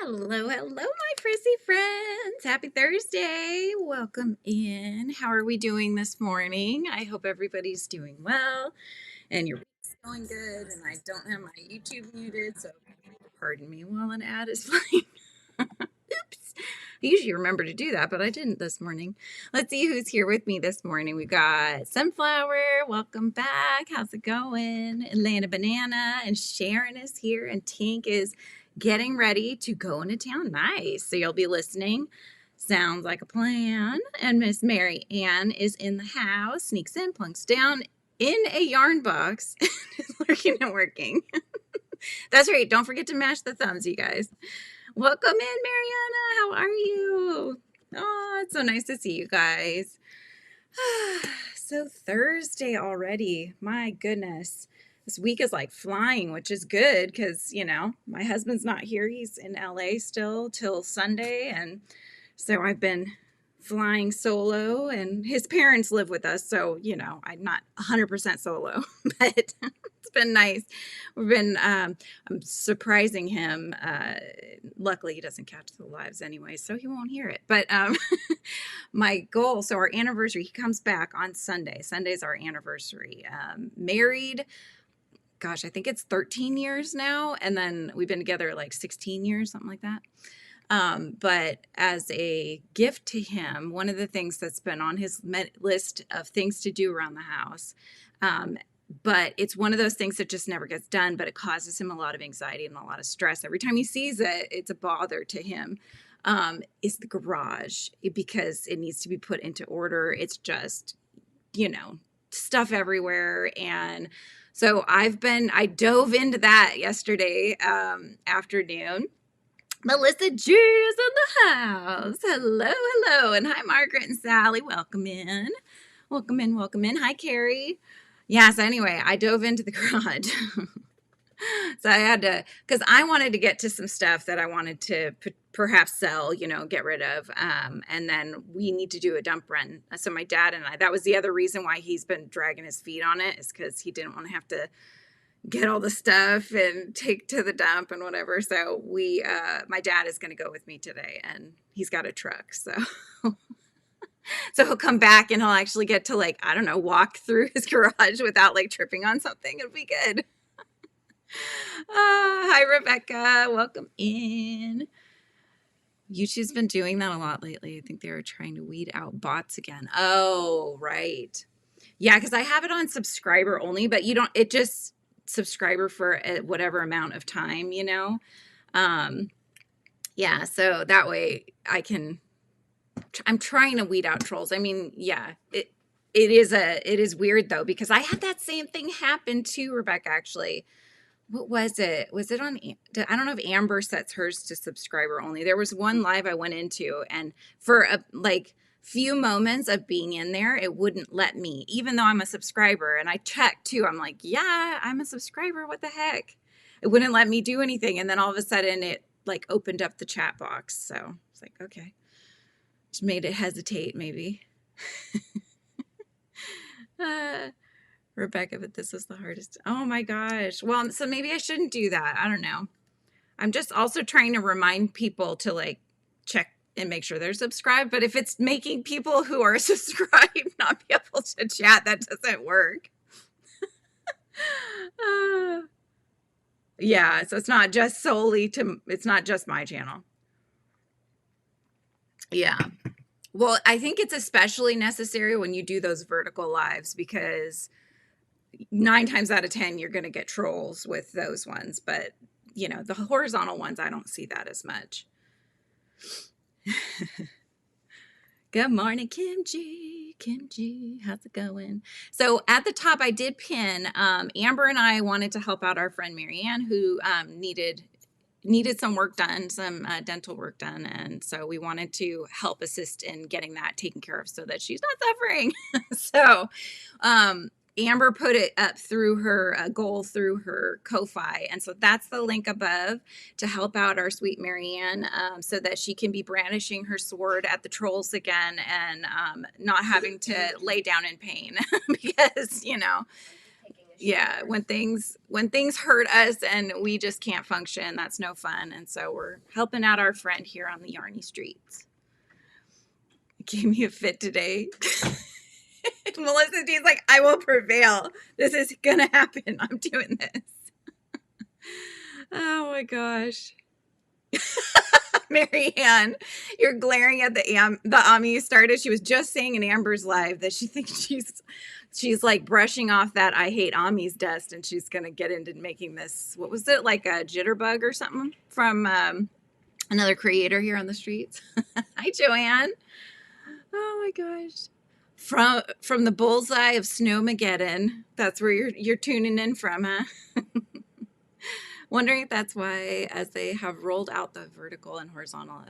Hello, hello, my frizzy friends. Happy Thursday. Welcome in. How are we doing this morning? I hope everybody's doing well and your week's going good. And I don't have my YouTube muted, so pardon me while an ad is playing. Oops. I usually remember to do that, but I didn't this morning. Let's see who's here with me this morning. We've got Sunflower. Welcome back. How's it going? Atlanta Banana and Sharon is here, and Tink is getting ready to go into town. Nice. So you'll be listening. Sounds like a plan. And Miss Mary Ann is in the house, sneaks in, plunks down in a yarn box, lurking and working. That's right. Don't forget to mash the thumbs, you guys. Welcome in, Mariana. How are you? Oh, it's so nice to see you guys. So Thursday already. My goodness. This week is like flying, which is good because, you know, my husband's not here. He's in LA still till Sunday. And so I've been flying solo, and his parents live with us. So, you know, I'm not 100% solo, but it's been nice. We've been, I'm surprising him. Luckily he doesn't catch the lives anyway, so he won't hear it. But my goal, so our anniversary, he comes back on Sunday. Sunday's our anniversary. Married, gosh, I think it's 13 years now. And then we've been together like 16 years, something like that. But as a gift to him, one of the things that's been on his list of things to do around the house, but it's one of those things that just never gets done, but it causes him a lot of anxiety and a lot of stress. Every time he sees it, it's a bother to him, is the garage, because it needs to be put into order. It's just, you know, stuff everywhere. And so I dove into that yesterday afternoon. Melissa G is in the house. Hello, hello. And hi, Margaret and Sally. Welcome in. Welcome in, welcome in. Hi, Carrie. Yeah, so anyway, I dove into the garage. So I had to, because I wanted to get to some stuff that I wanted to perhaps sell, you know, get rid of. And then we need to do a dump run. So my dad and I, that was the other reason why he's been dragging his feet on it, is because he didn't want to have to get all the stuff and take to the dump and whatever. So my dad is going to go with me today, and he's got a truck. So, so he'll come back and he'll actually get to, like, I don't know, walk through his garage without like tripping on something. It'll be good. Hi, Rebecca. Welcome in. YouTube's been doing that a lot lately. I think they were trying to weed out bots again. Oh, right. Yeah, because I have it on subscriber only, but it just subscriber for whatever amount of time, you know. Yeah, so that way I'm trying to weed out trolls. I mean, yeah, it is weird though, because I had that same thing happen to Rebecca, actually. What was it? Was it on, I don't know if Amber sets hers to subscriber only. There was one live I went into, and for a few moments of being in there, it wouldn't let me, even though I'm a subscriber. And I checked too. I'm like, yeah, I'm a subscriber. What the heck? It wouldn't let me do anything. And then all of a sudden it like opened up the chat box. So it's like, okay. Just made it hesitate maybe. Rebecca, but this is the hardest. Oh my gosh. Well, so maybe I shouldn't do that. I don't know. I'm just also trying to remind people to like check and make sure they're subscribed. But if it's making people who are subscribed not be able to chat, that doesn't work. Yeah, so it's not just it's not just my channel. Yeah. Well, I think it's especially necessary when you do those vertical lives, because 9 times out of 10, you're going to get trolls with those ones. But, you know, the horizontal ones, I don't see that as much. Good morning, Kim G. Kim G, how's it going? So at the top, I did pin, Amber and I wanted to help out our friend Marianne, who needed some work done, some dental work done. And so we wanted to help assist in getting that taken care of so that she's not suffering. So Amber put it up through her goal through her Ko-Fi. And so that's the link above to help out our sweet Marianne, so that she can be brandishing her sword at the trolls again, and not having to lay down in pain because, you know, Yeah, when things hurt us and we just can't function, that's no fun. And so we're helping out our friend here on the Yarny streets. It gave me a fit today. Melissa D's like, I will prevail. This is gonna happen. I'm doing this. Oh my gosh. Marianne, you're glaring at the Ami you started. She was just saying in Amber's live that she thinks she's like brushing off that I hate Ami's dust, and she's gonna get into making this. What was it, like a jitterbug or something from another creator here on the streets? Hi, Joanne. Oh my gosh. From the bullseye of Snowmageddon. That's where you're tuning in from, huh? Wondering if that's why, as they have rolled out the vertical and horizontal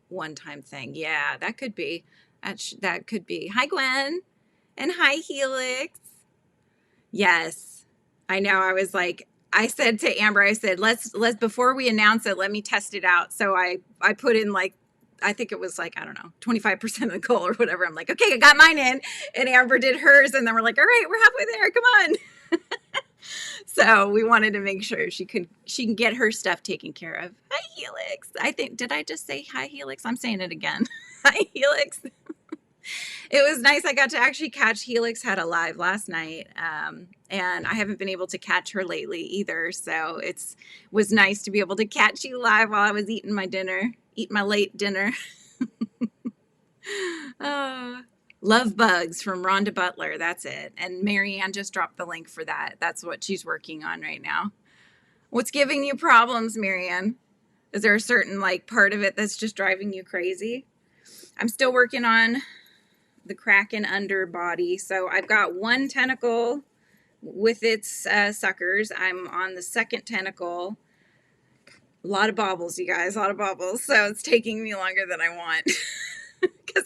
one-time thing. Yeah, that could be. That could be. Hi, Gwen. And hi, Helix. Yes. I know. I was like, I said to Amber, I said, let's before we announce it, let me test it out. So I put in like, I think it was like, I don't know, 25% of the goal or whatever. I'm like, okay, I got mine in. And Amber did hers. And then we're like, all right, we're halfway there. Come on. So we wanted to make sure she can get her stuff taken care of. Hi, Helix. Did I just say hi, Helix? I'm saying it again. Hi, Helix. It was nice. I got to actually catch Helix had a live last night. And I haven't been able to catch her lately either. So was nice to be able to catch you live while I was eating my late dinner. Oh. Love Bugs from Rhonda Butler. That's it. And Marianne just dropped the link for that. That's what she's working on right now. What's giving you problems, Marianne? Is there a certain like part of it that's just driving you crazy? I'm still working on the Kraken underbody. So I've got one tentacle with its suckers. I'm on the second tentacle. A lot of bobbles, you guys, a lot of bobbles. So it's taking me longer than I want. Because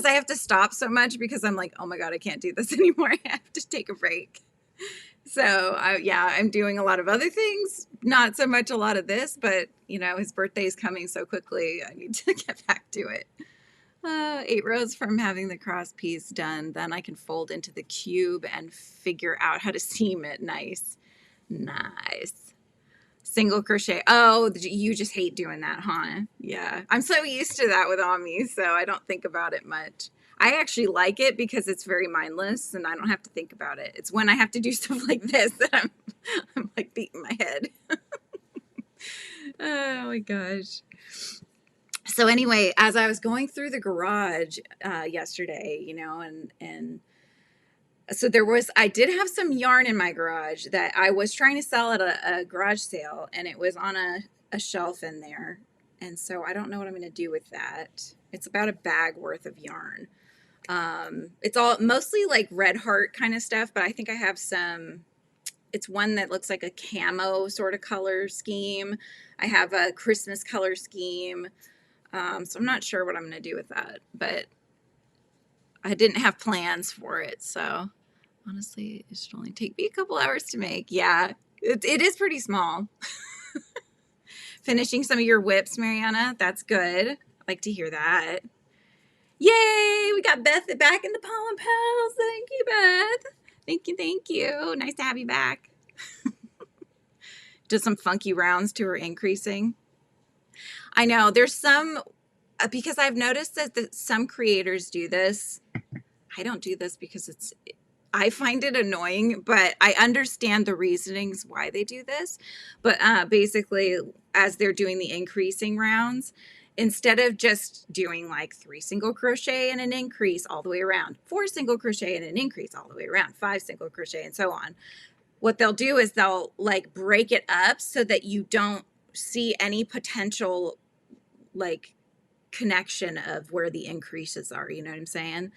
I have to stop so much because I'm like, oh my God, I can't do this anymore. I have to take a break. So I'm doing a lot of other things, not so much a lot of this, but you know, his birthday is coming so quickly. I need to get back to it. 8 rows from having the cross piece done. Then I can fold into the cube and figure out how to seam it. Nice. Single crochet. Oh, you just hate doing that, huh? Yeah. I'm so used to that with Ami, so I don't think about it much. I actually like it because it's very mindless and I don't have to think about it. It's when I have to do stuff like this that I'm like beating my head. Oh my gosh. So anyway, as I was going through the garage yesterday, you know, and so I did have some yarn in my garage that I was trying to sell at a garage sale, and it was on a shelf in there. And so I don't know what I'm going to do with that. It's about a bag worth of yarn. It's all mostly like red heart kind of stuff, but I think I have it's one that looks like a camo sort of color scheme. I have a Christmas color scheme. So I'm not sure what I'm going to do with that, but I didn't have plans for it. So honestly, it should only take me a couple hours to make. Yeah, it is pretty small. Finishing some of your whips, Mariana. That's good. I like to hear that. Yay! We got Beth back in the Pollen Pals. Thank you, Beth. Thank you. Nice to have you back. Just some funky rounds to her increasing. I know there's some, because I've noticed that some creators do this. I don't do this because I find it annoying, but I understand the reasonings why they do this. But basically, as they're doing the increasing rounds, instead of just doing like 3 single crochet and an increase all the way around, 4 single crochet and an increase all the way around, 5 single crochet and so on, what they'll do is they'll like break it up so that you don't see any potential like connection of where the increases are. You know what I'm saying?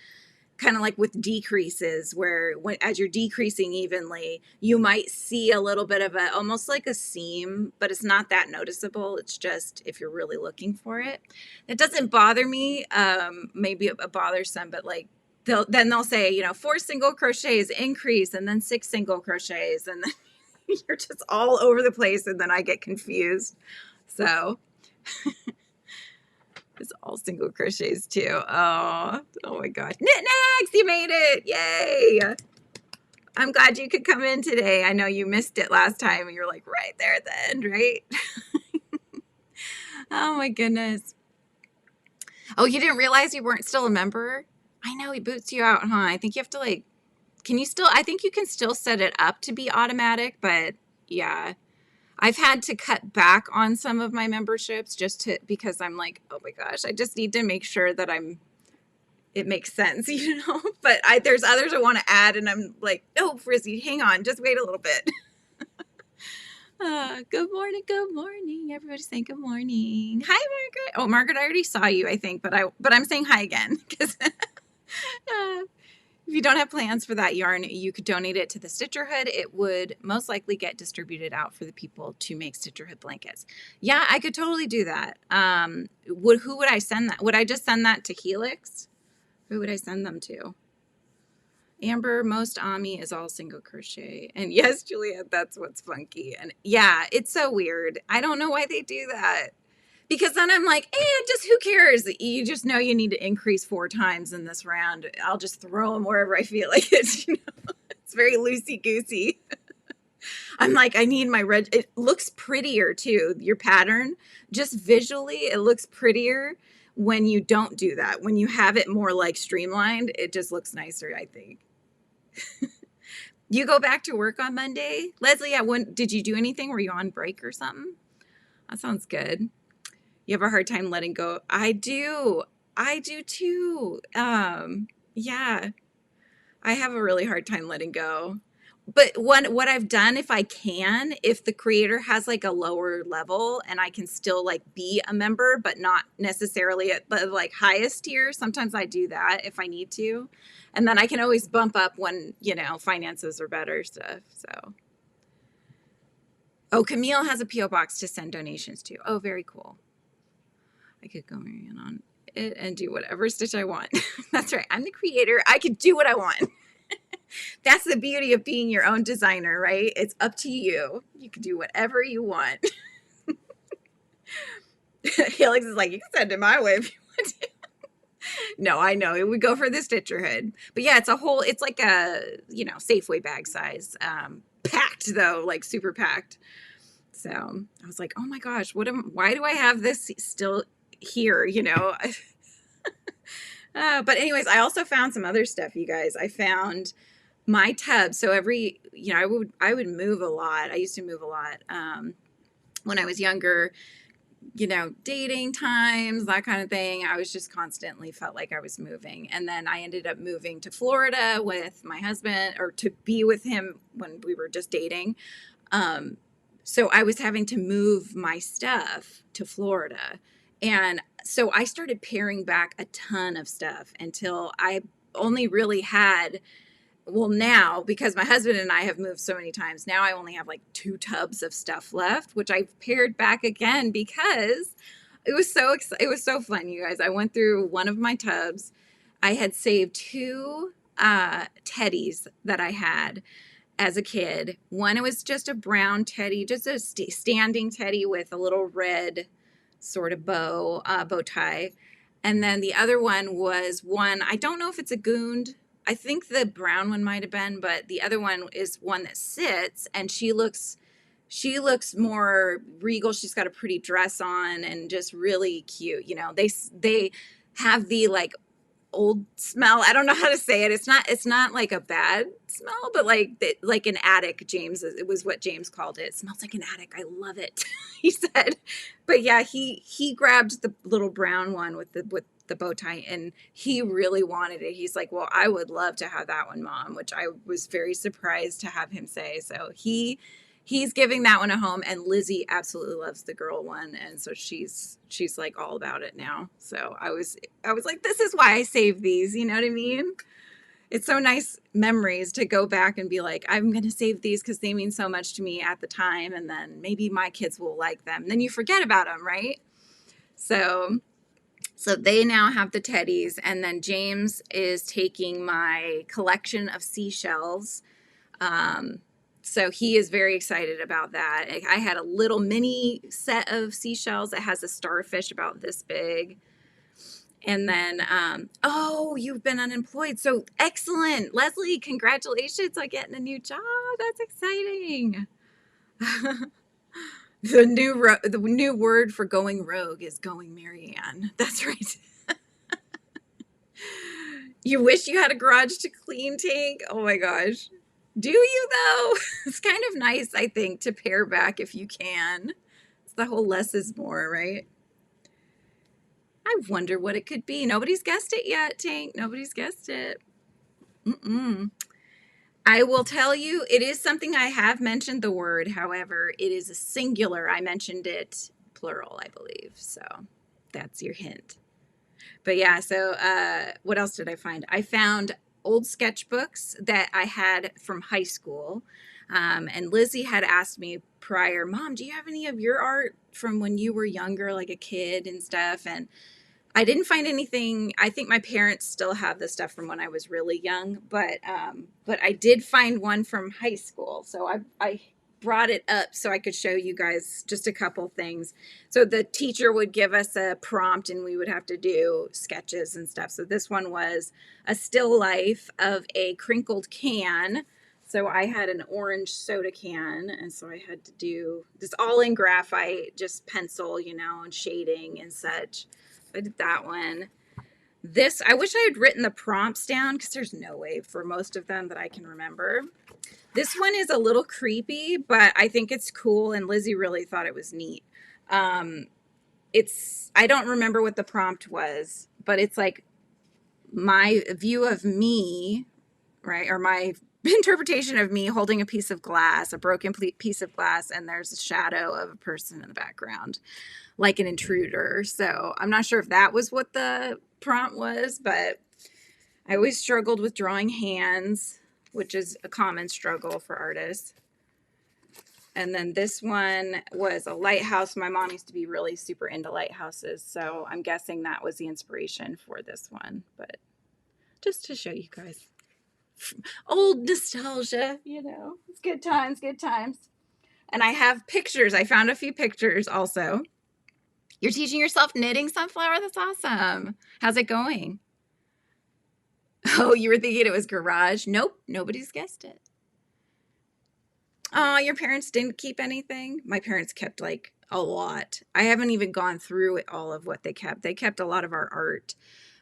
Kind of like with decreases, where as you're decreasing evenly, you might see a little bit of almost like a seam, but it's not that noticeable. It's just if you're really looking for it. It doesn't bother me. Maybe it bothers some, but like they'll say, you know, 4 single crochets increase and then 6 single crochets, and then you're just all over the place, and then I get confused. So it's all single crochets too. Oh my gosh. Knit Next, you made it. Yay. I'm glad you could come in today. I know you missed it last time. And you're like right there at the end, right? Oh my goodness. Oh, you didn't realize you weren't still a member? I know he boots you out, huh? I think you have to like, can you still, I think you can still set it up to be automatic, but yeah. I've had to cut back on some of my memberships just to, because I'm like, oh my gosh, I just need to make sure that it makes sense, you know? But there's others I want to add and I'm like, no, Frizzy, hang on, just wait a little bit. Good morning, good morning. Everybody's saying good morning. Hi, Margaret. Oh, Margaret, I already saw you, I think, but I'm saying hi again because if you don't have plans for that yarn, you could donate it to the Stitcherhood. It would most likely get distributed out for the people to make Stitcherhood blankets. Yeah, I could totally do that. Who would I send that? Would I just send that to Helix? Who would I send them to? Amber, most Ami is all single crochet. And yes, Juliet, that's what's funky. And yeah, it's so weird. I don't know why they do that. Because then I'm like, just who cares? You just know you need to increase 4 times in this round. I'll just throw them wherever I feel like it. You know? It's very loosey-goosey. I'm like, I need my red. It looks prettier too. Your pattern, just visually, it looks prettier when you don't do that. When you have it more like streamlined, it just looks nicer, I think. You go back to work on Monday? Leslie, did you do anything? Were you on break or something? That sounds good. You have a hard time letting go. I do too. Yeah, I have a really hard time letting go. But what I've done, if the creator has like a lower level and I can still like be a member, but not necessarily at the like highest tier, sometimes I do that if I need to. And then I can always bump up when, you know, finances are better stuff. So. Oh, Camille has a P.O. box to send donations to. Oh, very cool. I could go in on it and do whatever stitch I want. That's right. I'm the creator. I could do what I want. That's the beauty of being your own designer, right? It's up to you. You can do whatever you want. Helix is like, you can send it my way if you want to. No, I know. It would go for the Stitcherhood. But yeah, it's like a, you know, Safeway bag size. Packed though, like super packed. So I was like, oh my gosh, why do I have this still here, you know? But anyways, I also found some other stuff, you guys. I found my tub. So you know, I would move a lot. I used to move a lot when I was younger, you know, dating times, that kind of thing. I was just constantly felt like I was moving. And then I ended up moving to Florida with my husband, or to be with him when we were just dating. So I was having to move my stuff to Florida. And so I started paring back a ton of stuff until I only really had, well, now, because my husband and I have moved so many times, now I only have like 2 tubs of stuff left, which I've pared back again because it was so fun, you guys. I went through one of my tubs. I had saved 2 teddies that I had as a kid. One, it was just a brown teddy, just a standing teddy with a little red sort of bow tie. And then the other one was one, I don't know if it's a goond. I think the brown one might have been, but the other one is one that sits, and she looks more regal. She's got a pretty dress on and just really cute. You know, they have the like old smell. I don't know how to say it. It's not like a bad smell, but like an attic. It was what James called it. It smells like an attic. I love it. He said. But yeah, he grabbed the little brown one with the bow tie, and he really wanted it. He's like, well, I would love to have that one, Mom, which I was very surprised to have him say. So he's giving that one a home, and Lizzie absolutely loves the girl one, and so she's like all about it now. So I was like, this is why I save these, you know what I mean? It's so nice memories to go back and be like, I'm going to save these because they mean so much to me at the time, and then maybe my kids will like them. And then you forget about them, right? So they now have the teddies, and then James is taking my collection of seashells. So he is very excited about that. I had a little mini set of seashells that has a starfish about this big. And then, oh, you've been unemployed. So excellent. Leslie, congratulations on getting a new job. That's exciting. The new word for going rogue is going Marianne. That's right. You wish you had a garage to clean tank? Oh my gosh. Do you though? It's kind of nice, I think, to pare back if you can. It's the whole less is more, right? I wonder what it could be. Nobody's guessed it yet, Tank. Nobody's guessed it. I will tell you, it is something I have mentioned the word. However, it is a singular. I mentioned it plural, I believe. So that's your hint. But yeah, so what else did I find? I found old sketchbooks that I had from high school. And Lizzie had asked me prior, Mom, do you have any of your art from when you were younger, like a kid and stuff? And I didn't find anything. I think my parents still have the stuff from when I was really young, but I did find one from high school. So I brought it up so I could show you guys just a couple things. So the teacher would give us a prompt and we would have to do sketches and stuff. So this one was a still life of a crinkled can. So I had an orange soda can, and so I had to do this all in graphite, just pencil, you know, and shading and such. I did that one. This, I wish I had written the prompts down because there's no way for most of them that I can remember. This one is a little creepy, but I think it's cool, and Lizzie really thought it was neat. I don't remember what the prompt was, but it's like my view of me, right? Or my interpretation of me holding a piece of glass, a broken piece of glass, and there's a shadow of a person in the background, like an intruder. So I'm not sure if that was what the prompt was, but I always struggled with drawing hands, which is a common struggle for artists. And then this one was a lighthouse. My mom used to be really super into lighthouses, so I'm guessing that was the inspiration for this one. But just to show you guys old nostalgia, you know, it's good times, good times. And I have pictures. I found a few pictures also. You're teaching yourself knitting, Sunflower? That's awesome. How's it going? Oh, you were thinking it was garage? Nope, nobody's guessed it. Oh, your parents didn't keep anything? My parents kept like a lot. I haven't even gone through all of what they kept. They kept a lot of our art.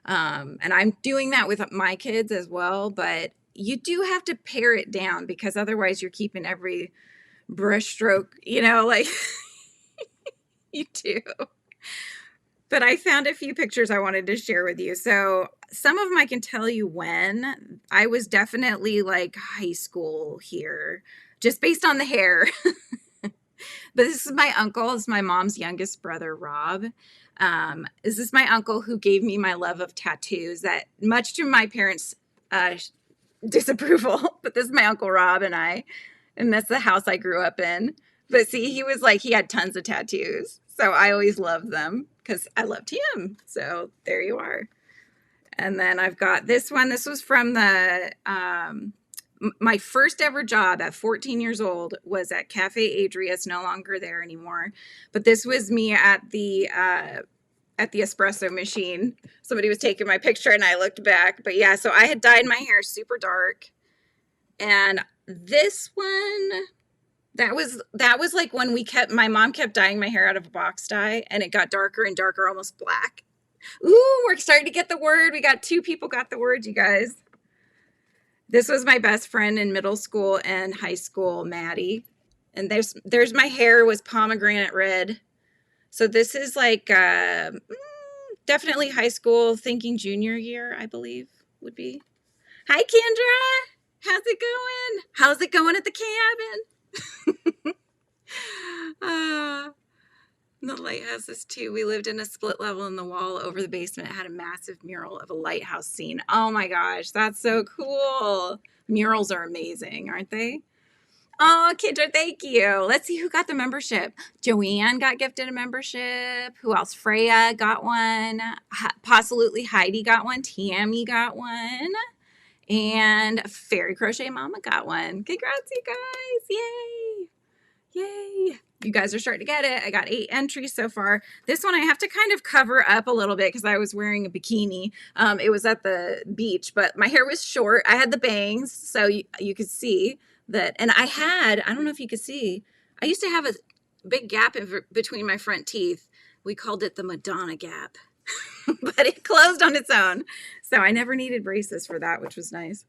And I'm doing that with my kids as well, but you do have to pare it down because otherwise you're keeping every brush stroke, you know, like you do. But I found a few pictures I wanted to share with you. So some of them I can tell you when. I was definitely like high school here, just based on the hair. But this is my uncle. This is my mom's youngest brother, Rob. This is my uncle who gave me my love of tattoos, that much to my parents' disapproval. But this is my Uncle Rob and that's the house I grew up in. But see, he was like, he had tons of tattoos. So I always loved them because I loved him. So there you are. And then I've got this one. This was from the, my first ever job at 14 years old was at Cafe Adria. It's no longer there anymore. But this was me at the espresso machine. Somebody was taking my picture and I looked back. But yeah, so I had dyed my hair super dark. And this one, that was like when my mom kept dyeing my hair out of a box dye and it got darker and darker, almost black. Ooh, we're starting to get the word. We got 2 people got the word, you guys. This was my best friend in middle school and high school, Maddie. And there's my hair was pomegranate red. So this is like definitely high school, thinking junior year, I believe would be. Hi, Kendra. How's it going? How's it going at the cabin? The lighthouses too. We lived in a split level and the wall over the basement had a massive mural of a lighthouse scene. Oh my gosh, that's so cool. Murals are amazing, aren't they? Oh, Kendra, thank you. Let's see who got the membership. Joanne got gifted a membership. Who else? Freya got one. Possibly Heidi got one. Tammy got one. And Fairy Crochet Mama got one. Congrats, you guys. Yay. Yay. you guys are starting to get it. I got 8 entries so far. This one I have to kind of cover up a little bit because I was wearing a bikini. It was at the beach, but my hair was short. I had the bangs, so you could see that. And I don't know if you could see, I used to have a big gap between my front teeth. We called it the Madonna gap, but it closed on its own. So I never needed braces for that, which was nice.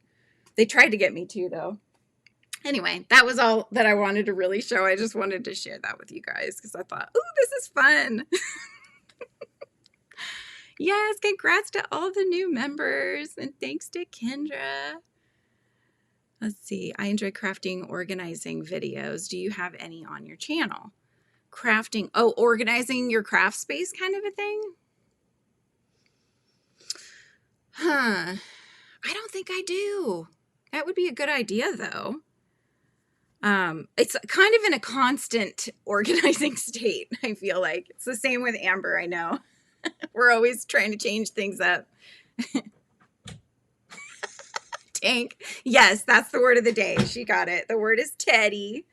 They tried to get me to, though. Anyway, that was all that I wanted to really show. I just wanted to share that with you guys because I thought, ooh, this is fun. Yes, congrats to all the new members. And thanks to Kendra. Let's see. I enjoy crafting, organizing videos. Do you have any on your channel? Crafting. Oh, organizing your craft space kind of a thing? Huh. I don't think I do. That would be a good idea, though. It's kind of in a constant organizing state. I feel like it's the same with Amber. I know we're always trying to change things up. Tank. Yes, that's the word of the day. She got it. The word is Teddy.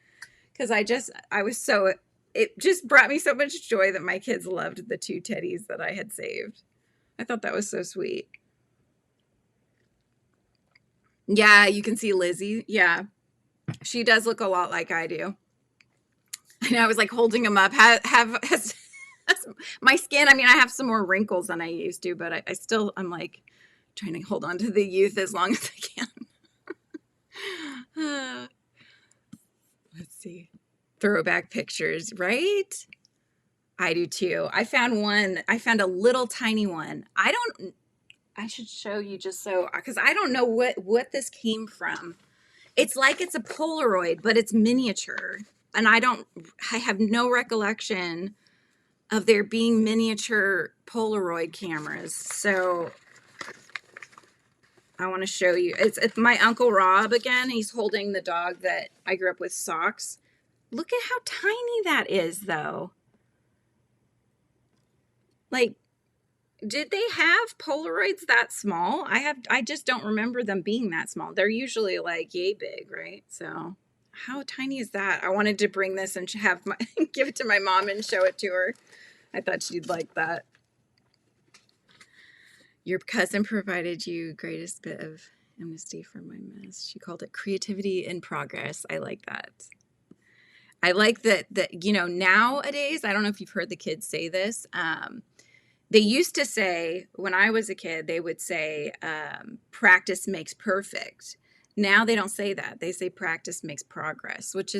Because it just brought me so much joy that my kids loved the 2 teddies that I had saved. I thought that was so sweet. Yeah, you can see Lizzie. Yeah. She does look a lot like I do. And I was like holding them up. Has my skin, I mean, I have some more wrinkles than I used to, but I'm like trying to hold on to the youth as long as I can. Let's see. Throwback pictures, right? I do too. I found a little tiny one. I should show you just so, because I don't know what this came from. It's like it's a Polaroid, but it's miniature. And I have no recollection of there being miniature Polaroid cameras. So I want to show you. It's my Uncle Rob again. He's holding the dog that I grew up with, Socks. Look at how tiny that is, though. Like, did they have Polaroids that small? I just don't remember them being that small. They're usually like yay big, right? So how tiny is that? I wanted to bring this and give it to my mom and show it to her. I thought she'd like that. Your cousin provided you greatest bit of amnesty for my mess. She called it creativity in progress. I like that. I like that, nowadays, I don't know if you've heard the kids say this. They used to say, when I was a kid, they would say, practice makes perfect. Now they don't say that. They say practice makes progress, which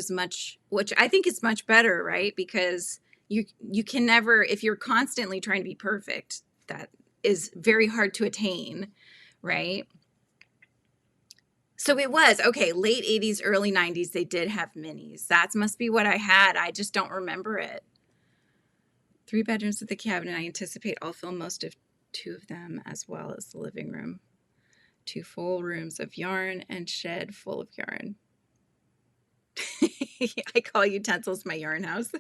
I think is much better, right? Because you can never, if you're constantly trying to be perfect, that is very hard to attain, right? So it was, okay, late 80s, early 90s, they did have minis. That must be what I had. I just don't remember it. 3 bedrooms with a cabinet. I anticipate I'll film most of 2 of them as well as the living room. 2 full rooms of yarn and shed full of yarn. I call utensils my yarn house.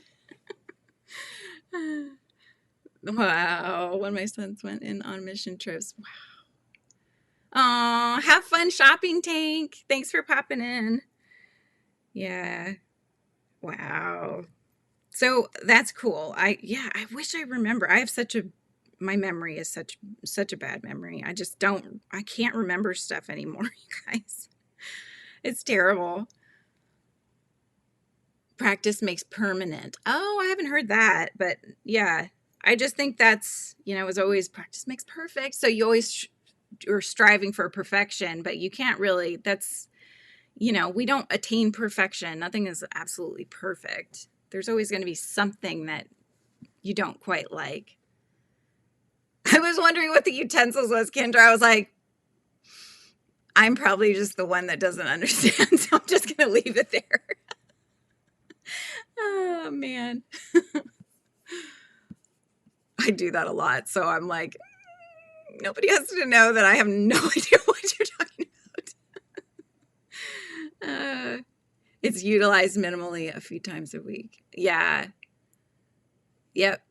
Wow. When my sons went in on mission trips. Wow. Oh, have fun shopping, Tank. Thanks for popping in. Yeah. Wow. So that's cool. I wish I remember. My memory is such a bad memory. I can't remember stuff anymore, you guys. It's terrible. Practice makes permanent. Oh, I haven't heard that, but yeah, I just think that's, it was always practice makes perfect. So you always are striving for perfection, but you can't really, we don't attain perfection. Nothing is absolutely perfect. There's always going to be something that you don't quite like. I was wondering what the utensils was, Kendra. I was like, I'm probably just the one that doesn't understand, so I'm just going to leave it there. Oh, man. I do that a lot, so I'm like, nobody has to know that I have no idea what you're talking about. It's utilized minimally a few times a week. Yeah. Yep.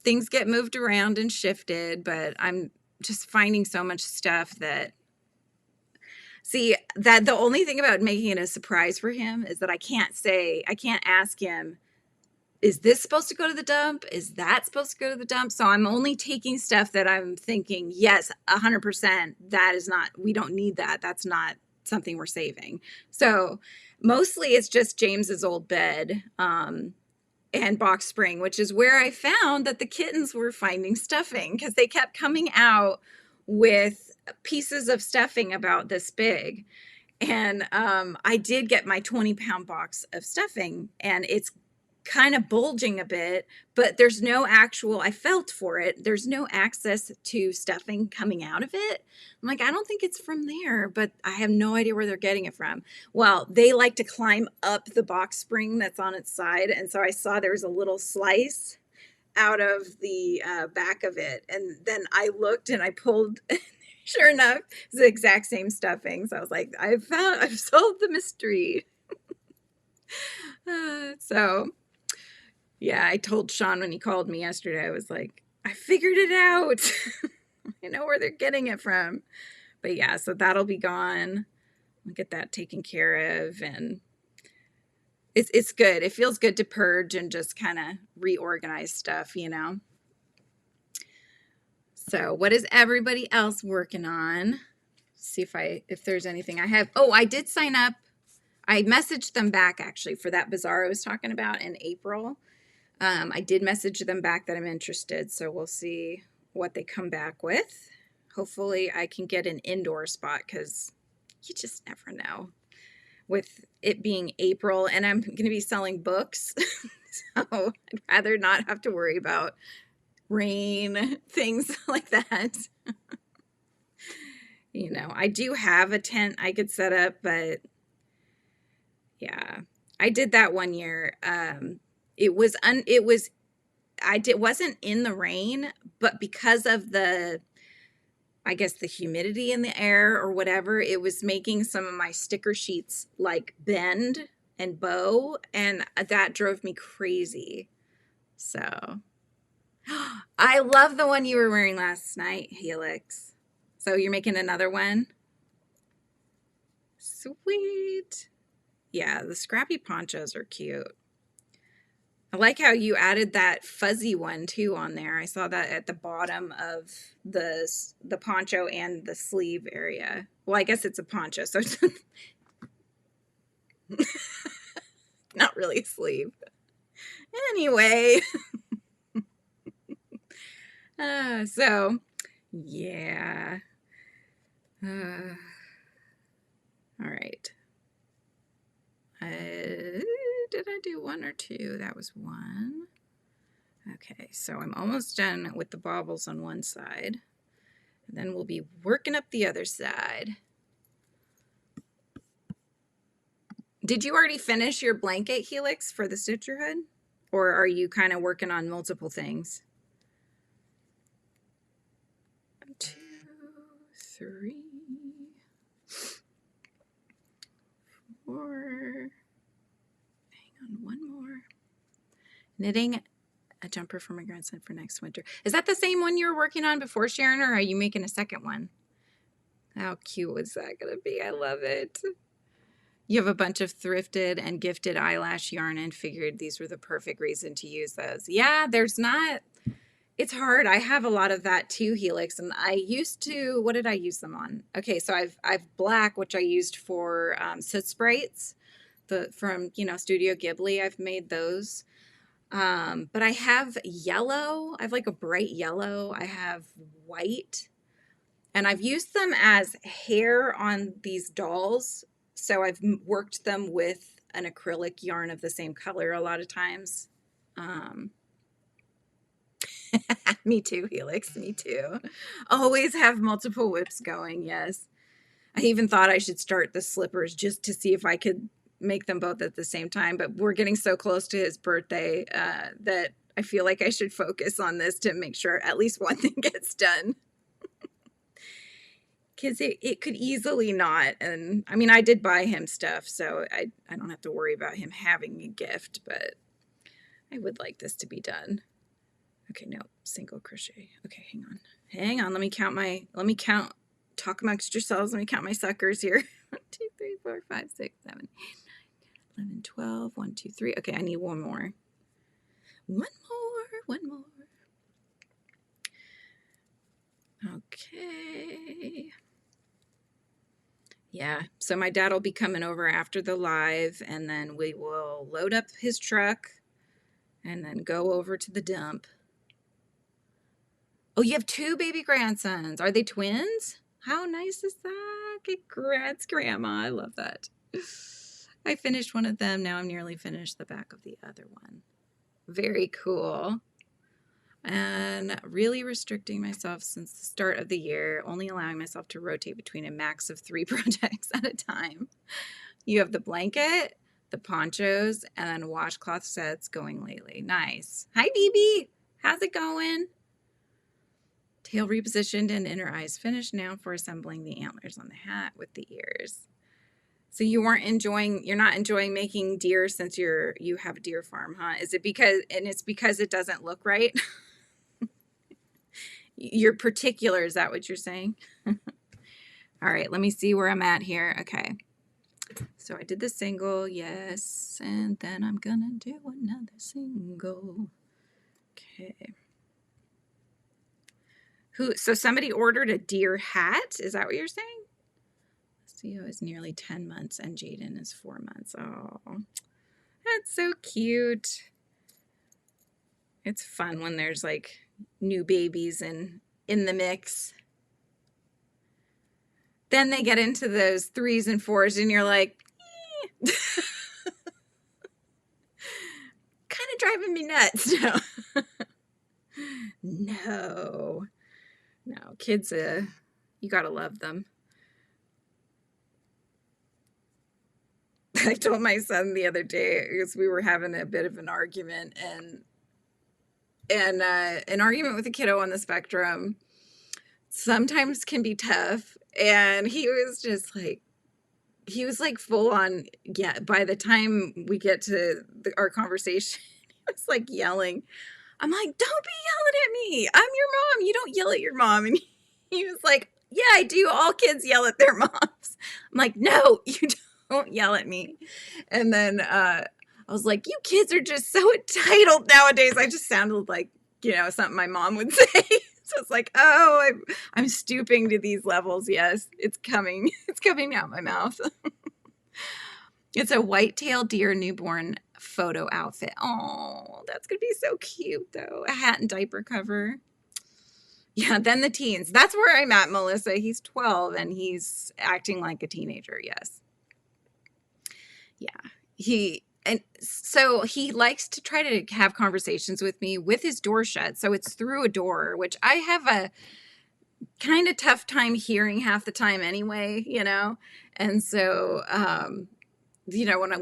Things get moved around and shifted, but I'm just finding so much stuff that the only thing about making it a surprise for him is that I can't ask him, is this supposed to go to the dump? Is that supposed to go to the dump? So I'm only taking stuff that I'm thinking, yes, 100%, that is not, we don't need that. That's not something we're saving. So mostly it's just James's old bed and box spring, which is where I found that the kittens were finding stuffing, because they kept coming out with pieces of stuffing about this big. And I did get my 20-pound box of stuffing, and it's kind of bulging a bit, but there's no actual, I felt for it, there's no access to stuffing coming out of it. I'm like, I don't think it's from there, but I have no idea where they're getting it from. Well, they like to climb up the box spring that's on its side, and so I saw there was a little slice out of the back of it, and then I looked and I pulled. Sure enough, it's the exact same stuffing. So I was like, I've solved the mystery. So yeah, I told Sean when he called me yesterday, I was like, I figured it out. I know where they're getting it from. But yeah, so that'll be gone. I'll get that taken care of, and it's good. It feels good to purge and just kind of reorganize stuff, you know. So what is everybody else working on? See if there's anything I have. Oh, I did sign up. I messaged them back actually for that bazaar I was talking about in April. I did message them back that I'm interested, so we'll see what they come back with. Hopefully I can get an indoor spot, because you just never know. With it being April and I'm going to be selling books, so I'd rather not have to worry about rain, things like that. You know, I do have a tent I could set up, but yeah, I did that one year. It wasn't in the rain, but because of I guess the humidity in the air or whatever, it was making some of my sticker sheets like bend and bow, and that drove me crazy. So I love the one you were wearing last night, Helix. So you're making another one? Sweet. Yeah, the scrappy ponchos are cute. I like how you added that fuzzy one too on there. I saw that at the bottom of the poncho and the sleeve area. Well, I guess it's a poncho, so it's not really a sleeve. Anyway. So, yeah. All right. Did I do one or two? That was one. Okay, so I'm almost done with the baubles on one side. And then we'll be working up the other side. Did you already finish your blanket, Helix, for the sisterhood? Or are you kind of working on multiple things? 1, 2, 3, 4. Hang on, one more. Knitting a jumper for my grandson for next winter. Is that the same one you were working on before, Sharon, or are you making a second one? How cute is that going to be? I love it. You have a bunch of thrifted and gifted eyelash yarn and figured these were the perfect reason to use those. Yeah, it's hard. I have a lot of that too, Helix, and I used to, what did I use them on? Okay, so I've black, which I used for soot sprays, from, Studio Ghibli. I've made those. But I have yellow. I have like a bright yellow. I have white, and I've used them as hair on these dolls. So I've worked them with an acrylic yarn of the same color a lot of times. Me too, Helix. Me too. Always have multiple whips going. Yes. I even thought I should start the slippers just to see if I could make them both at the same time. But we're getting so close to his birthday that I feel like I should focus on this to make sure at least one thing gets done. Because it could easily not. And I mean, I did buy him stuff, so I don't have to worry about him having a gift, but I would like this to be done. Okay, no, single crochet. Okay, hang on. Let me count. Talk amongst yourselves. Let me count my suckers here. 1, 2, 3, 4, 5, 6, 7, 8, 9, 11, 12. 1, 2, 3. Okay, I need one more. One more. Okay. Yeah, so my dad will be coming over after the live, and then we will load up his truck and then go over to the dump. Oh, you have 2 baby grandsons. Are they twins? How nice is that? Congrats, Grandma. I love that. I finished one of them. Now I'm nearly finished the back of the other one. Very cool. And really restricting myself since the start of the year, only allowing myself to rotate between a max of 3 projects at a time. You have the blanket, the ponchos, and then washcloth sets going lately. Nice. Hi, BB. How's it going? Tail repositioned and inner eyes finished. Now for assembling the antlers on the hat with the ears. So you're not enjoying making deer since you have a deer farm, huh? Is it because it doesn't look right? You're particular, is that what you're saying? All right, let me see where I'm at here. Okay. So I did the single, yes, and then I'm gonna do another single. Okay. So somebody ordered a deer hat? Is that what you're saying? Theo is nearly 10 months and Jaden is 4 months. Oh, that's so cute. It's fun when there's like new babies in the mix. Then they get into those 3s and 4s and you're like, eh. Kind of driving me nuts. No. No, kids, you gotta love them. I told my son the other day, because we were having a bit of an argument, and an argument with a kiddo on the spectrum sometimes can be tough. And he was like full on, yeah, by the time we get to our conversation, he was like yelling. I'm like, don't be yelling at me. I'm your mom. You don't yell at your mom. And he was like, yeah, I do. All kids yell at their moms. I'm like, no, you don't yell at me. And then I was like, you kids are just so entitled nowadays. I just sounded like, something my mom would say. So it's like, oh, I'm stooping to these levels. Yes, it's coming. It's coming out my mouth. It's a white-tailed deer newborn photo outfit. Oh, that's going to be so cute, though. A hat and diaper cover. Yeah, then the teens. That's where I'm at, Melissa. He's 12, and he's acting like a teenager, yes. Yeah. So he likes to try to have conversations with me with his door shut. So it's through a door, which I have a kind of tough time hearing half the time anyway, And so, when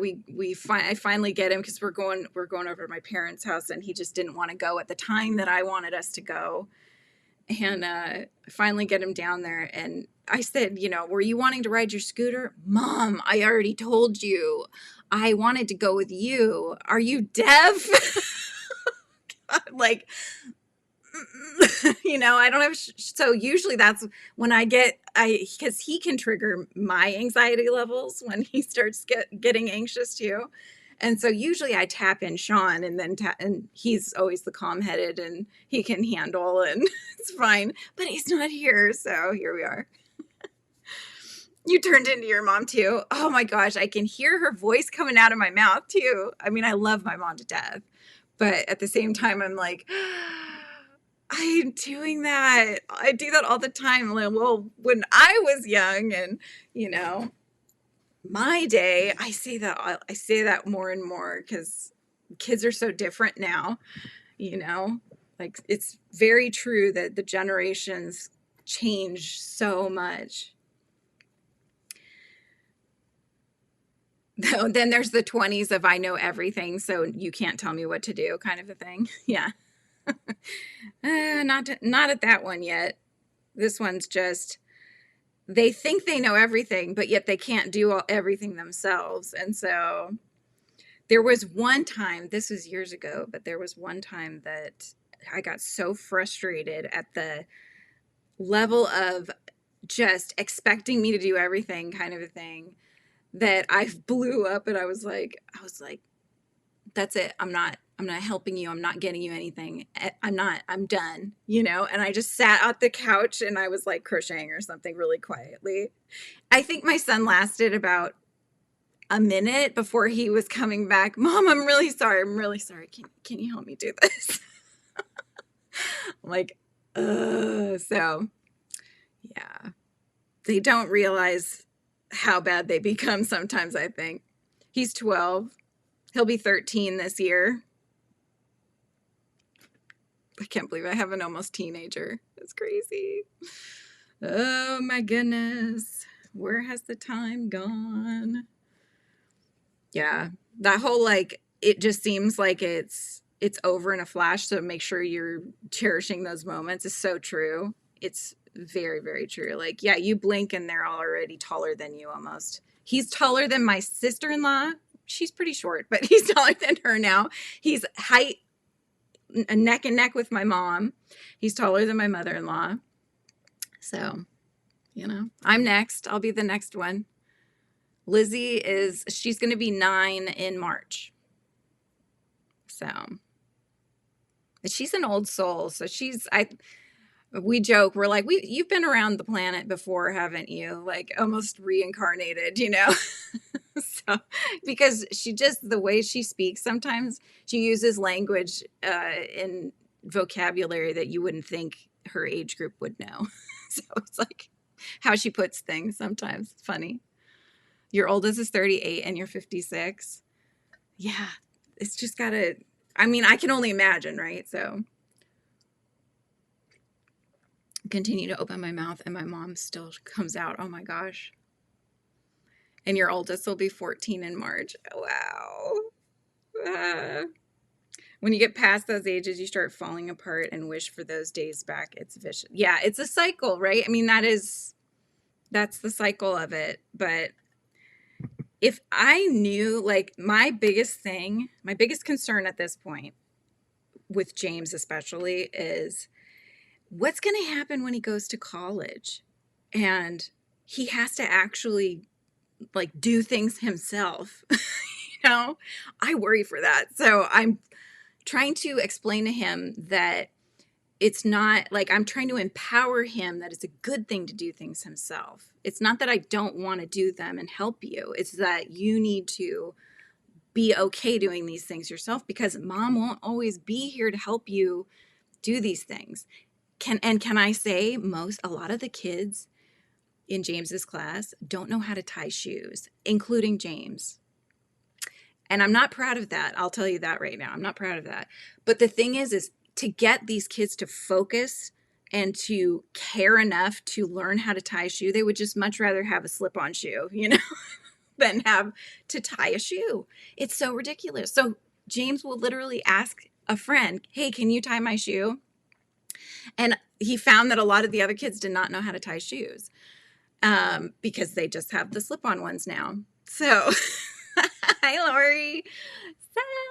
I finally get him, because we're going over to my parents' house, and he just didn't want to go at the time that I wanted us to go. And I finally get him down there, and I said, were you wanting to ride your scooter? Mom, I already told you. I wanted to go with you. Are you deaf? Like, I don't have, so usually that's when because he can trigger my anxiety levels when he starts getting anxious too. And so usually I tap in Sean, and then and he's always the calm-headed, and he can handle, and it's fine. But he's not here, so here we are. You turned into your mom too. Oh my gosh, I can hear her voice coming out of my mouth too. I mean, I love my mom to death, but at the same time, I'm like, I'm doing that. I do that all the time. Like, well, when I was young, and my day, I say that more and more, because kids are so different now. Like, it's very true that the generations change so much. Then there's the 20s of I know everything, so you can't tell me what to do kind of a thing. Yeah. Not at that one yet. This one's just, they think they know everything, but yet they can't do everything themselves. And so there was one time, this was years ago, but there was one time that I got so frustrated at the level of just expecting me to do everything kind of a thing, that I blew up, and I was like, that's it. I'm not I'm not helping you. I'm not getting you anything. I'm done, you know? And I just sat at the couch and I was like crocheting or something really quietly. I think my son lasted about a minute before he was coming back. Mom, I'm really sorry. I'm really sorry. Can you help me do this? I'm like, so yeah, they don't realize how bad they become sometimes, I think. He's 12. He'll be 13 this year. I can't believe I have an almost teenager. It's crazy. Oh my goodness. Where has the time gone? Yeah. That whole, like, it just seems like it's over in a flash. So make sure you're cherishing those moments is so true. It's very, very true. Like, yeah, you blink and they're already taller than you almost. He's taller than my sister-in-law. She's pretty short, but he's taller than her now. He's height neck and neck with my mom. He's taller than my mother-in-law. So, you know, I'm next. I'll be the next one. Lizzie she's going to be 9 in March. So, but she's an old soul. So we joke, we're like, you've been around the planet before, haven't you? Like almost reincarnated, you know? So, because the way she speaks, sometimes she uses language in vocabulary that you wouldn't think her age group would know. So it's like how she puts things sometimes. It's funny. Your oldest is 38 and you're 56. Yeah, it's just gotta, I mean, I can only imagine, right? So continue to open my mouth and my mom still comes out. Oh my gosh. And your oldest will be 14 in March. Wow. When you get past those ages, you start falling apart and wish for those days back. It's vicious. Yeah, it's a cycle, right? I mean, that's the cycle of it. But if I knew, like, my biggest concern at this point with James especially is what's going to happen when he goes to college and he has to actually like do things himself. You know, I worry for that. So I'm trying to explain to him that it's not like I'm trying to empower him that it's a good thing to do things himself. It's not that I don't want to do them and help you. It's that you need to be okay doing these things yourself because mom won't always be here to help you do these things. Can I say a lot of the kids in James's class don't know how to tie shoes, including James. And I'm not proud of that. I'll tell you that right now. I'm not proud of that. But the thing is to get these kids to focus and to care enough to learn how to tie a shoe, they would just much rather have a slip-on shoe, you know, than have to tie a shoe. It's so ridiculous. So James will literally ask a friend, hey, can you tie my shoe? And he found that a lot of the other kids did not know how to tie shoes. Because they just have the slip-on ones now. So, hi, Lori.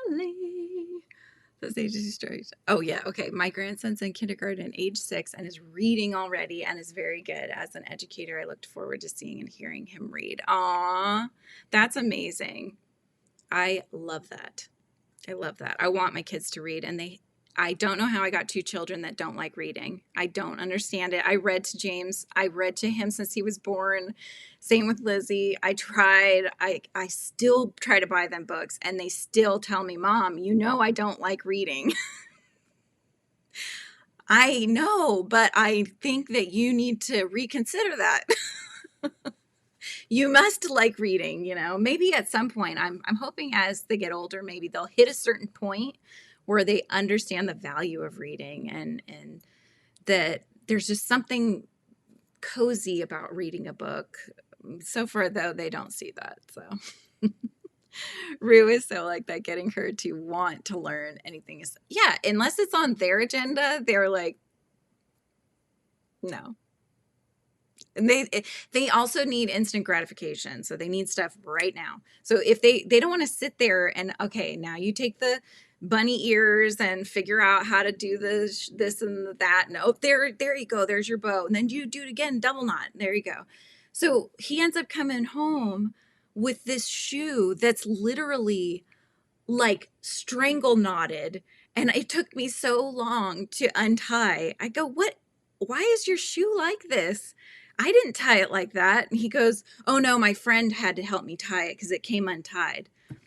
Sally. Those ages stories. Oh, yeah. Okay. My grandson's in kindergarten, age 6, and is reading already and is very good. As an educator, I looked forward to seeing and hearing him read. Aw, that's amazing. I love that. I love that. I want my kids to read, and I don't know how I got 2 children that don't like reading. I don't understand it. I read to James. I read to him since he was born. Same with Lizzie. I tried. I still try to buy them books, and they still tell me, Mom, you know I don't like reading. I know, but I think that you need to reconsider that. You must like reading, you know. Maybe at some point, I'm hoping as they get older, maybe they'll hit a certain point where they understand the value of reading and that there's just something cozy about reading a book. So far, though, they don't see that. So Rue is so like that, getting her to want to learn anything is, yeah, unless it's on their agenda, they're like, no. And they also need instant gratification. So they need stuff right now. So if they don't want to sit there and, okay, now you take the bunny ears and figure out how to do this and that. No, there you go. There's your bow. And then you do it again, double knot. There you go. So he ends up coming home with this shoe that's literally like strangle knotted, and it took me so long to untie. I go, why is your shoe like this? I didn't tie it like that. And he goes, oh no, my friend had to help me tie it because it came untied. I'm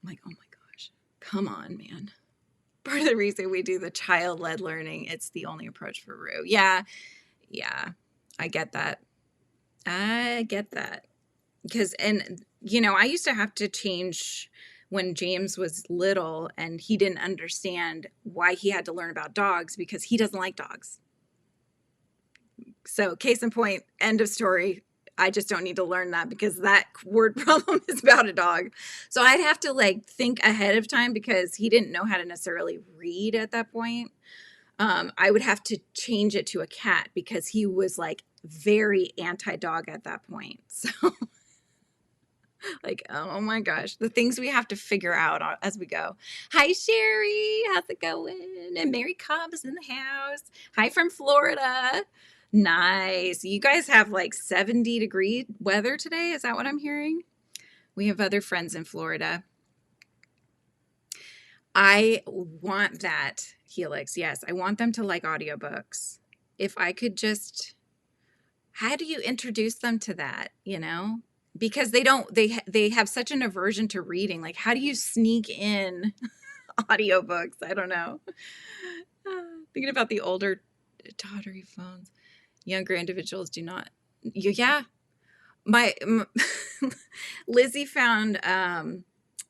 like, oh my gosh, come on, man. Part of the reason we do the child-led learning, it's the only approach for Rue. Yeah, I get that. Because, and you know, I used to have to change when James was little, and he didn't understand why he had to learn about dogs because he doesn't like dogs. So case in point, end of story. I just don't need to learn that because that word problem is about a dog. So I'd have to like think ahead of time because he didn't know how to necessarily read at that point. I would have to change it to a cat because he was like very anti-dog at that point. So like, oh my gosh, the things we have to figure out as we go. Hi, Sherry. How's it going? And Mary Cobb is in the house. Hi from Florida. Nice. You guys have like 70-degree weather today. Is that what I'm hearing? We have other friends in Florida. I want that, Helix. Yes, I want them to like audiobooks. If I could just, how do you introduce them to that, you know? Because they have such an aversion to reading. Like, how do you sneak in audiobooks? I don't know. Thinking about the older tawdry phones. Younger individuals do not. Yeah. My Lizzie found,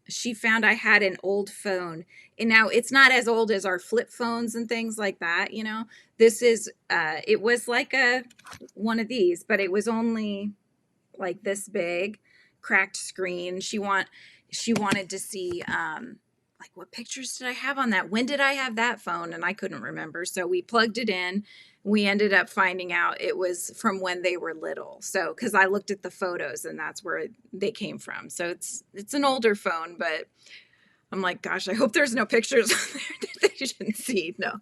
she found I had an old phone. And now it's not as old as our flip phones and things like that, you know. This is, it was like one of these, but it was only like this big, cracked screen. She wanted to see like what pictures did I have on that? When did I have that phone? And I couldn't remember. So we plugged it in. We ended up finding out it was from when they were little. So because I looked at the photos and that's where they came from. So it's an older phone, but I'm like, gosh, I hope there's no pictures on there that they shouldn't see. No,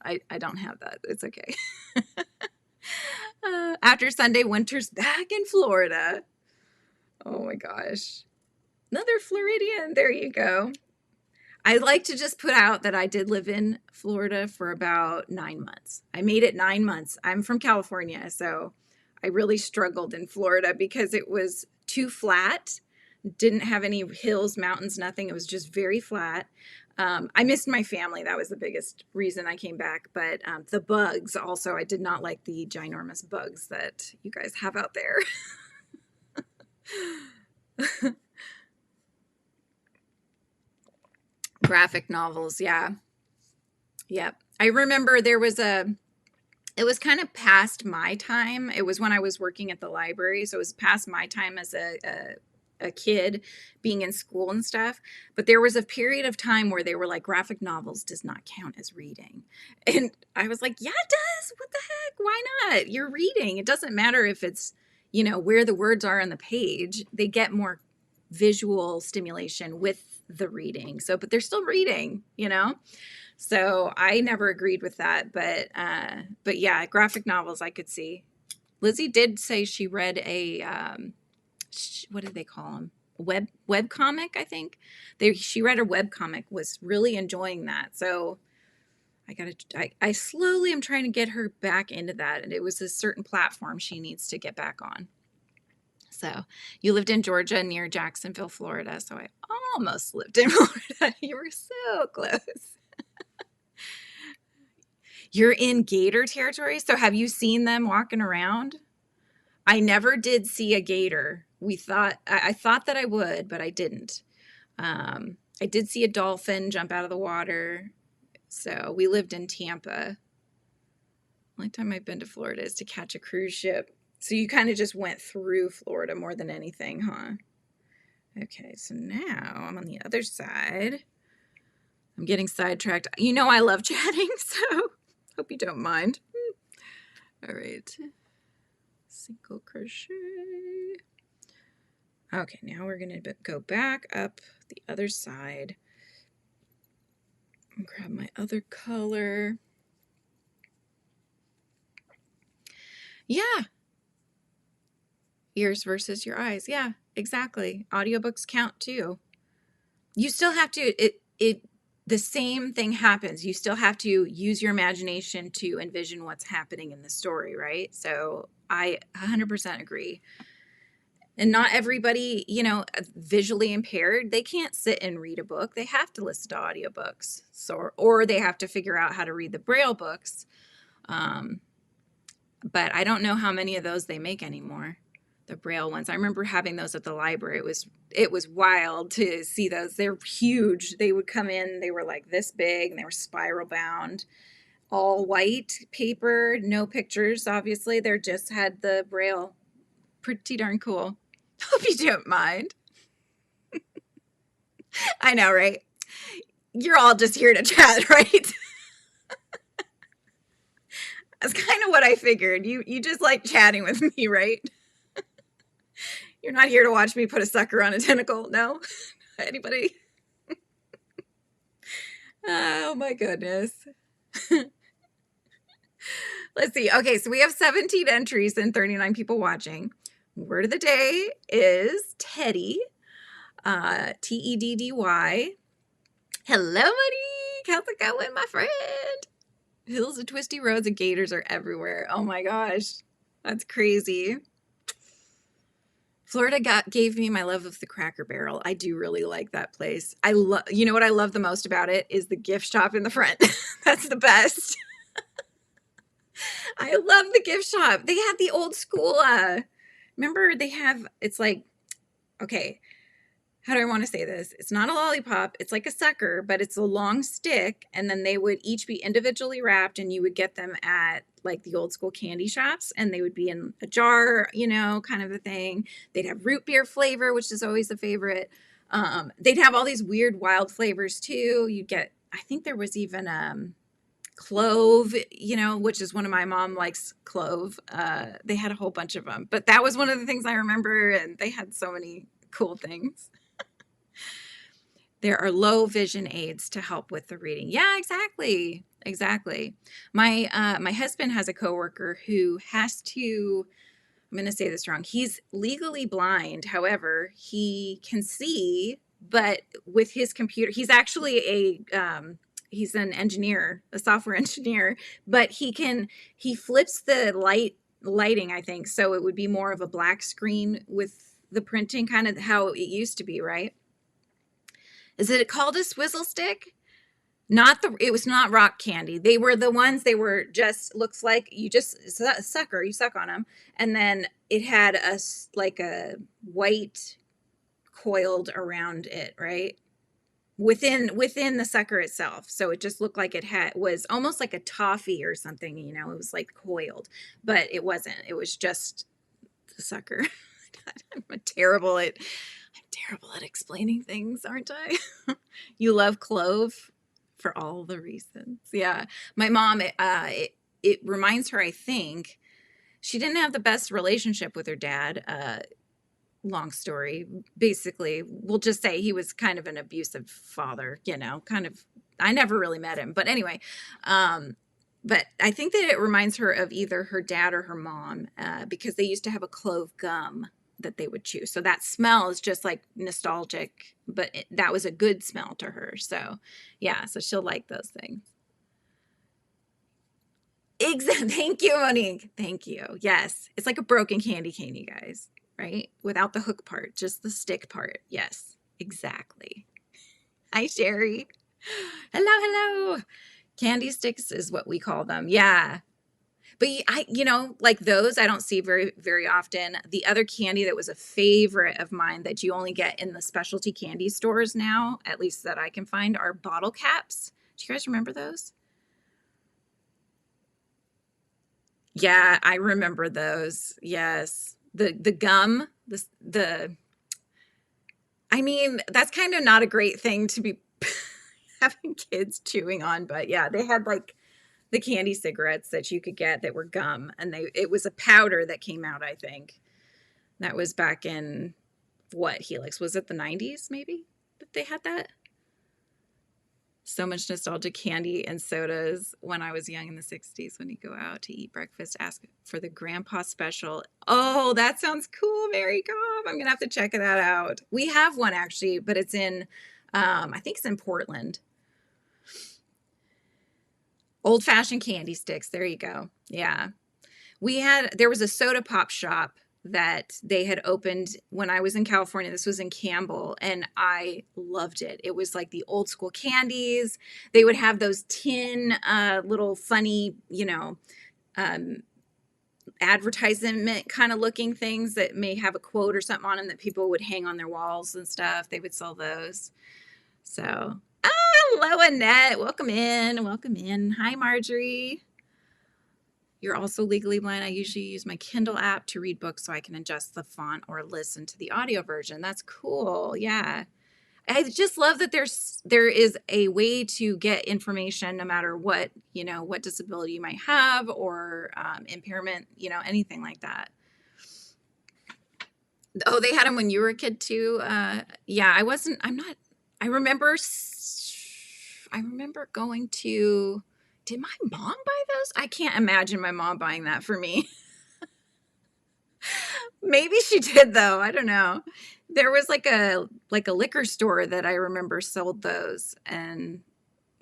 I don't have that. It's okay. After Sunday, Winter's back in Florida. Oh my gosh. Another Floridian. There you go. I like to just put out that I did live in Florida for about 9 months. I made it 9 months. I'm from California, so I really struggled in Florida because it was too flat. Didn't have any hills, mountains, nothing. It was just very flat. I missed my family. That was the biggest reason I came back. But the bugs also, I did not like the ginormous bugs that you guys have out there. Graphic novels, yeah. Yep. I remember it was kind of past my time. It was when I was working at the library, so it was past my time as a kid being in school and stuff. But there was a period of time where they were like, graphic novels does not count as reading. And I was like, yeah, it does. What the heck? Why not? You're reading. It doesn't matter if it's, you know, where the words are on the page. They get more visual stimulation with the reading. So, but they're still reading, you know? So I never agreed with that. But yeah, graphic novels I could see. Lizzie did say she read a, what did they call them? Web comic, I think. She read a web comic, was really enjoying that. So I slowly am trying to get her back into that. And it was a certain platform she needs to get back on. So you lived in Georgia near Jacksonville, Florida. So I almost lived in Florida. You were so close. You're in gator territory. So have you seen them walking around? I never did see a gator. I thought that I would, but I didn't. I did see a dolphin jump out of the water. So we lived in Tampa. The only time I've been to Florida is to catch a cruise ship. So you kind of just went through Florida more than anything, huh? Okay, so now I'm on the other side. I'm getting sidetracked. You know I love chatting, so hope you don't mind. All right. Single crochet. Okay, now we're going to go back up the other side and grab my other color. Yeah. Ears versus your eyes. Yeah, exactly. Audiobooks count too. you still have to, the same thing happens. You still have to use your imagination to envision what's happening in the story, right? So I 100% agree. And not everybody, you know, visually impaired, they can't sit and read a book. They have to listen to audiobooks. So, or they have to figure out how to read the Braille books. But I don't know how many of those they make anymore. The Braille ones. I remember having those at the library. It was wild to see those. They're huge. They would come in, they were like this big and they were spiral bound, all white paper, no pictures, obviously. They're just had the Braille. Pretty darn cool. Hope you don't mind. I know, right? You're all just here to chat, right? That's kind of what I figured. You just like chatting with me, right? You're not here to watch me put a sucker on a tentacle, no? Anybody? Oh my goodness. Let's see. Okay, so we have 17 entries and 39 people watching. Word of the day is Teddy. Teddy. Hello, buddy. How's it going, my friend? Hills and twisty roads and gators are everywhere. Oh my gosh. That's crazy. Florida gave me my love of the Cracker Barrel. I do really like that place. You know what I love the most about it is the gift shop in the front. That's the best. I love the gift shop. They have the old school, remember it's like, okay, how do I want to say this? It's not a lollipop. It's like a sucker, but it's a long stick. And then they would each be individually wrapped and you would get them at like the old school candy shops and they would be in a jar, you know, kind of a thing. They'd have root beer flavor, which is always a favorite. They'd have all these weird wild flavors too. You'd get, I think there was even, clove, you know, which is one of my mom likes clove. They had a whole bunch of them, but that was one of the things I remember. And they had so many cool things. There are low vision aids to help with the reading. Yeah, exactly. Exactly. My husband has a coworker who has to, I'm going to say this wrong. He's legally blind. He can see, but with his computer, he's actually he's an engineer, a software engineer, but he flips the lighting, I think. So it would be more of a black screen with the printing, kind of how it used to be, right? Is it called a swizzle stick? It was not rock candy. They were the ones, they were just, looks like you suck on them. And then it had like a white coiled around it, right? Within the sucker itself. So it just looked like was almost like a toffee or something, you know, it was like coiled, but it wasn't. It was just the sucker. I'm terrible at explaining things, aren't I? You love clove for all the reasons. Yeah. My mom, it reminds her, I think, she didn't have the best relationship with her dad. Long story. Basically, we'll just say he was kind of an abusive father, you know, kind of. I never really met him. But anyway, but I think that it reminds her of either her dad or her mom because they used to have a clove gum that they would chew. So that smell is just like nostalgic, but that was a good smell to her. So yeah, so she'll like those things. Thank you, Monique. Thank you. Yes. It's like a broken candy cane, you guys, right? Without the hook part, just the stick part. Yes, exactly. Hi, Sherry. Hello. Candy sticks is what we call them. Yeah. But you know, like those I don't see very, very often. The other candy that was a favorite of mine that you only get in the specialty candy stores now, at least that I can find, are bottle caps. Do you guys remember those? Yeah, I remember those. Yes. The gum, I mean, that's kind of not a great thing to be having kids chewing on, but yeah, they had like the candy cigarettes that you could get that were gum, and it was a powder that came out, I think. That was back in what, Helix? Was it the 90s maybe that they had that? So much nostalgic candy and sodas when I was young in the 60s. When you go out to eat breakfast, ask for the grandpa special. Oh, that sounds cool, Mary Cobb. I'm going to have to check that out. We have one actually, but it's in I think it's in Portland. Old-fashioned candy sticks. There you go. Yeah. There was a soda pop shop that they had opened when I was in California. This was in Campbell, and I loved it. It was like the old school candies. They would have those tin little funny, advertisement kind of looking things that may have a quote or something on them that people would hang on their walls and stuff. They would sell those. So, hello, Annette. Welcome in. Welcome in. Hi, Marjorie. You're also legally blind. I usually use my Kindle app to read books so I can adjust the font or listen to the audio version. That's cool. Yeah. I just love that there is a way to get information no matter what, what disability you might have or impairment, anything like that. Oh, they had them when you were a kid too. Yeah, I remember going to, did my mom buy those? I can't imagine my mom buying that for me. Maybe she did though. I don't know. There was like a liquor store that I remember sold those. And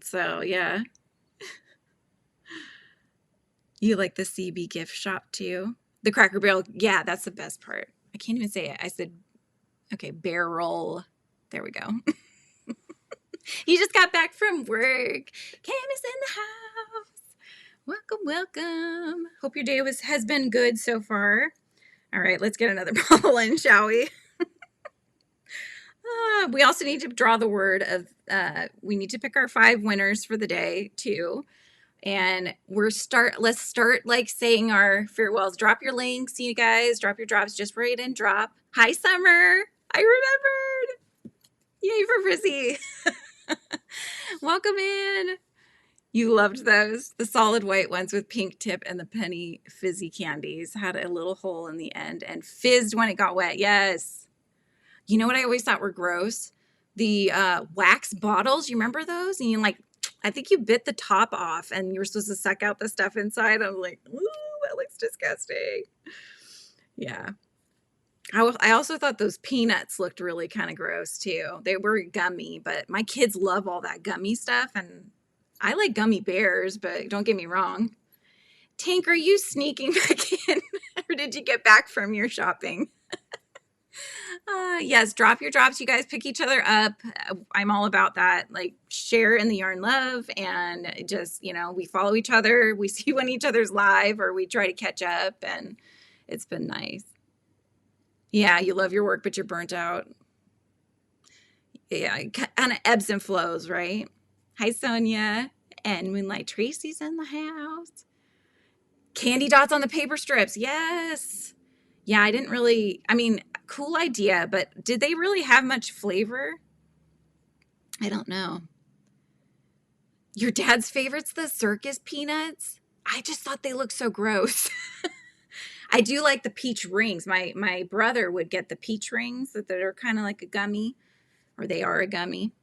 so, yeah. You like the CB gift shop too? The Cracker Barrel. Yeah, that's the best part. I can't even say it. I said, okay, barrel. There we go. You just got back from work. Cam is in the house. Welcome, welcome. Hope your day has been good so far. All right, let's get another bottle in, shall we? We also need to draw the word of, we need to pick our 5 winners for the day too. And let's start like saying our farewells. Drop your links, you guys. Drop your drops. Just write and drop. Hi, Summer. I remembered. Yay for Frizzy. Welcome in. You loved those. The solid white ones with pink tip and the penny fizzy candies had a little hole in the end and fizzed when it got wet. Yes. You know what I always thought were gross? The wax bottles. You remember those? And I think you bit the top off and you were supposed to suck out the stuff inside. I'm like, ooh, that looks disgusting. Yeah. I also thought those peanuts looked really kind of gross too. They were gummy, but my kids love all that gummy stuff. And I like gummy bears, but don't get me wrong. Tank, are you sneaking back in? Or did you get back from your shopping? Yes, drop your drops. You guys pick each other up. I'm all about that. Like, share in the yarn love and just, we follow each other. We see when each other's live or we try to catch up, and it's been nice. Yeah, you love your work, but you're burnt out. Yeah, it kind of ebbs and flows, right? Hi, Sonia. And Moonlight Tracy's in the house. Candy dots on the paper strips. Yes. Yeah, cool idea, but did they really have much flavor? I don't know. Your dad's favorite's the circus peanuts? I just thought they looked so gross. I do like the peach rings. My brother would get the peach rings that are kind of like a gummy, or they are a gummy.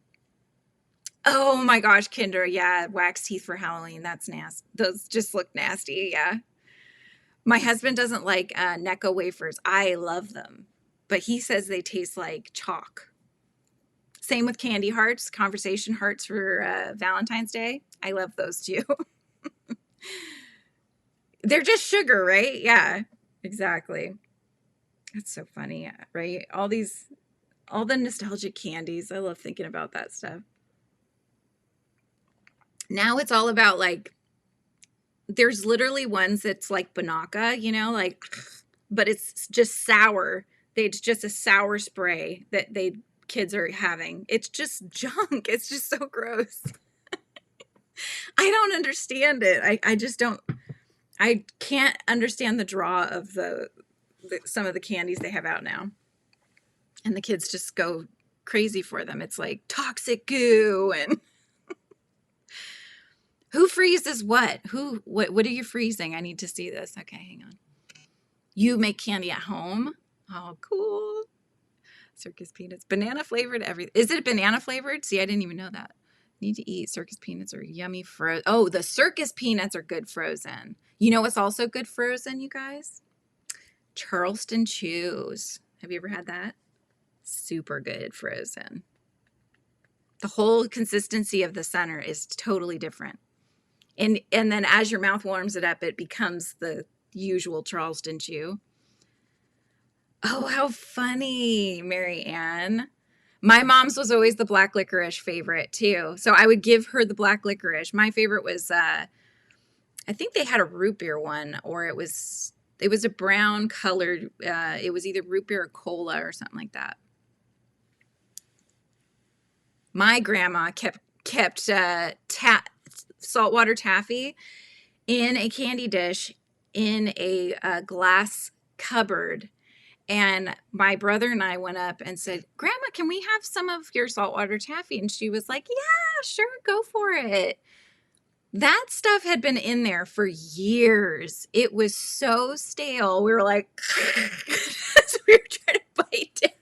Oh my gosh, Kinder. Yeah, wax teeth for Halloween. That's nasty. Those just look nasty. Yeah. My husband doesn't like Necco wafers. I love them, but he says they taste like chalk. Same with candy hearts, conversation hearts for Valentine's Day. I love those too. They're just sugar, right? Yeah, exactly. That's so funny, right? All the nostalgic candies. I love thinking about that stuff. Now it's all about there's literally ones that's like Banaka, but it's just sour. It's just a sour spray that kids are having. It's just junk. It's just so gross. I don't understand it. I just don't. I can't understand the draw of some of the candies they have out now. And the kids just go crazy for them. It's like toxic goo and who freezes what? What are you freezing? I need to see this. Okay, hang on. You make candy at home? Oh, cool. Circus peanuts. Banana flavored everything. Is it banana flavored? See, I didn't even know that. Need to eat. Circus peanuts are yummy frozen. Oh, the circus peanuts are good frozen. You know what's also good frozen, you guys? Charleston Chews. Have you ever had that? Super good frozen. The whole consistency of the center is totally different. And then as your mouth warms it up, it becomes the usual Charleston chew. Oh, how funny, Mary Ann. My mom's was always the black licorice favorite too. So I would give her the black licorice. My favorite was I think they had a root beer one, or it was a brown colored, it was either root beer or cola or something like that. My grandma kept saltwater taffy in a candy dish in a glass cupboard. And my brother and I went up and said, Grandma, can we have some of your saltwater taffy? And she was like, yeah, sure, go for it. That stuff had been in there for years. It was so stale. We were like, so we were trying to bite down.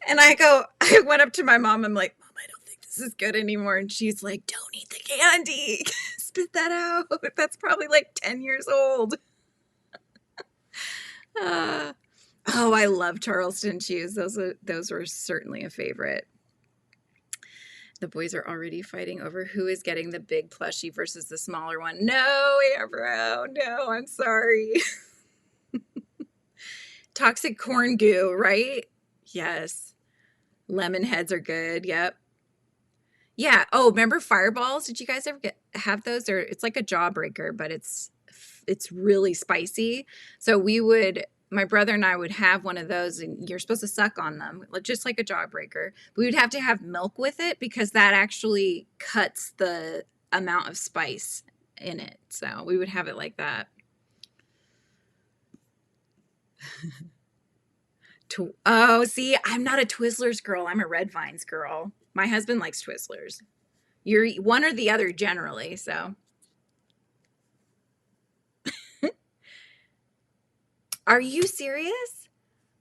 And I went up to my mom. I'm like, Mom, I don't think this is good anymore. And she's like, don't eat the candy. Spit that out. That's probably like 10 years old. Oh, I love Charleston chews. Those were certainly a favorite. The boys are already fighting over who is getting the big plushie versus the smaller one. No, Amber, no, I'm sorry. Toxic corn goo, right? Yes. Lemon heads are good. Yep. Yeah. Oh, remember fireballs? Did you guys ever have those? Or it's like a jawbreaker, but it's really spicy. So my brother and I would have one of those, and you're supposed to suck on them, just like a jawbreaker. We would have to have milk with it because that actually cuts the amount of spice in it. So we would have it like that. Oh, see, I'm not a Twizzlers girl. I'm a Red Vines girl. My husband likes Twizzlers. You're one or the other generally, so. Are you serious?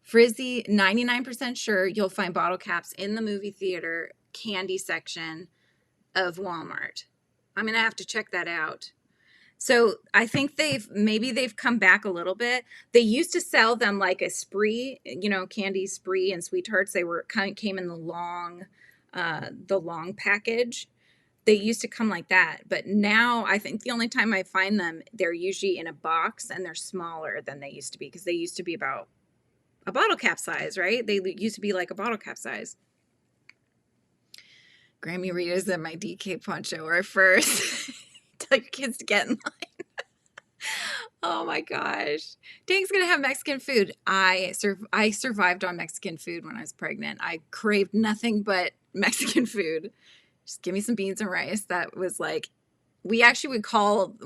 Frizzy, 99% sure you'll find bottle caps in the movie theater candy section of Walmart. I'm going to have to check that out. So I think they've come back a little bit. They used to sell them like a spree, candy spree and sweethearts. They came in the long package. They used to come like that, but now I think the only time I find them, they're usually in a box and they're smaller than they used to be, because they used to be about a bottle cap size, right? They used to be like a bottle cap size. Grammy Rita's at my DK poncho are first. Tell your kids to get in line. Oh my gosh. Dank's gonna have Mexican food. I survived on Mexican food when I was pregnant. I craved nothing but Mexican food. Just give me some beans and rice. That was like, we called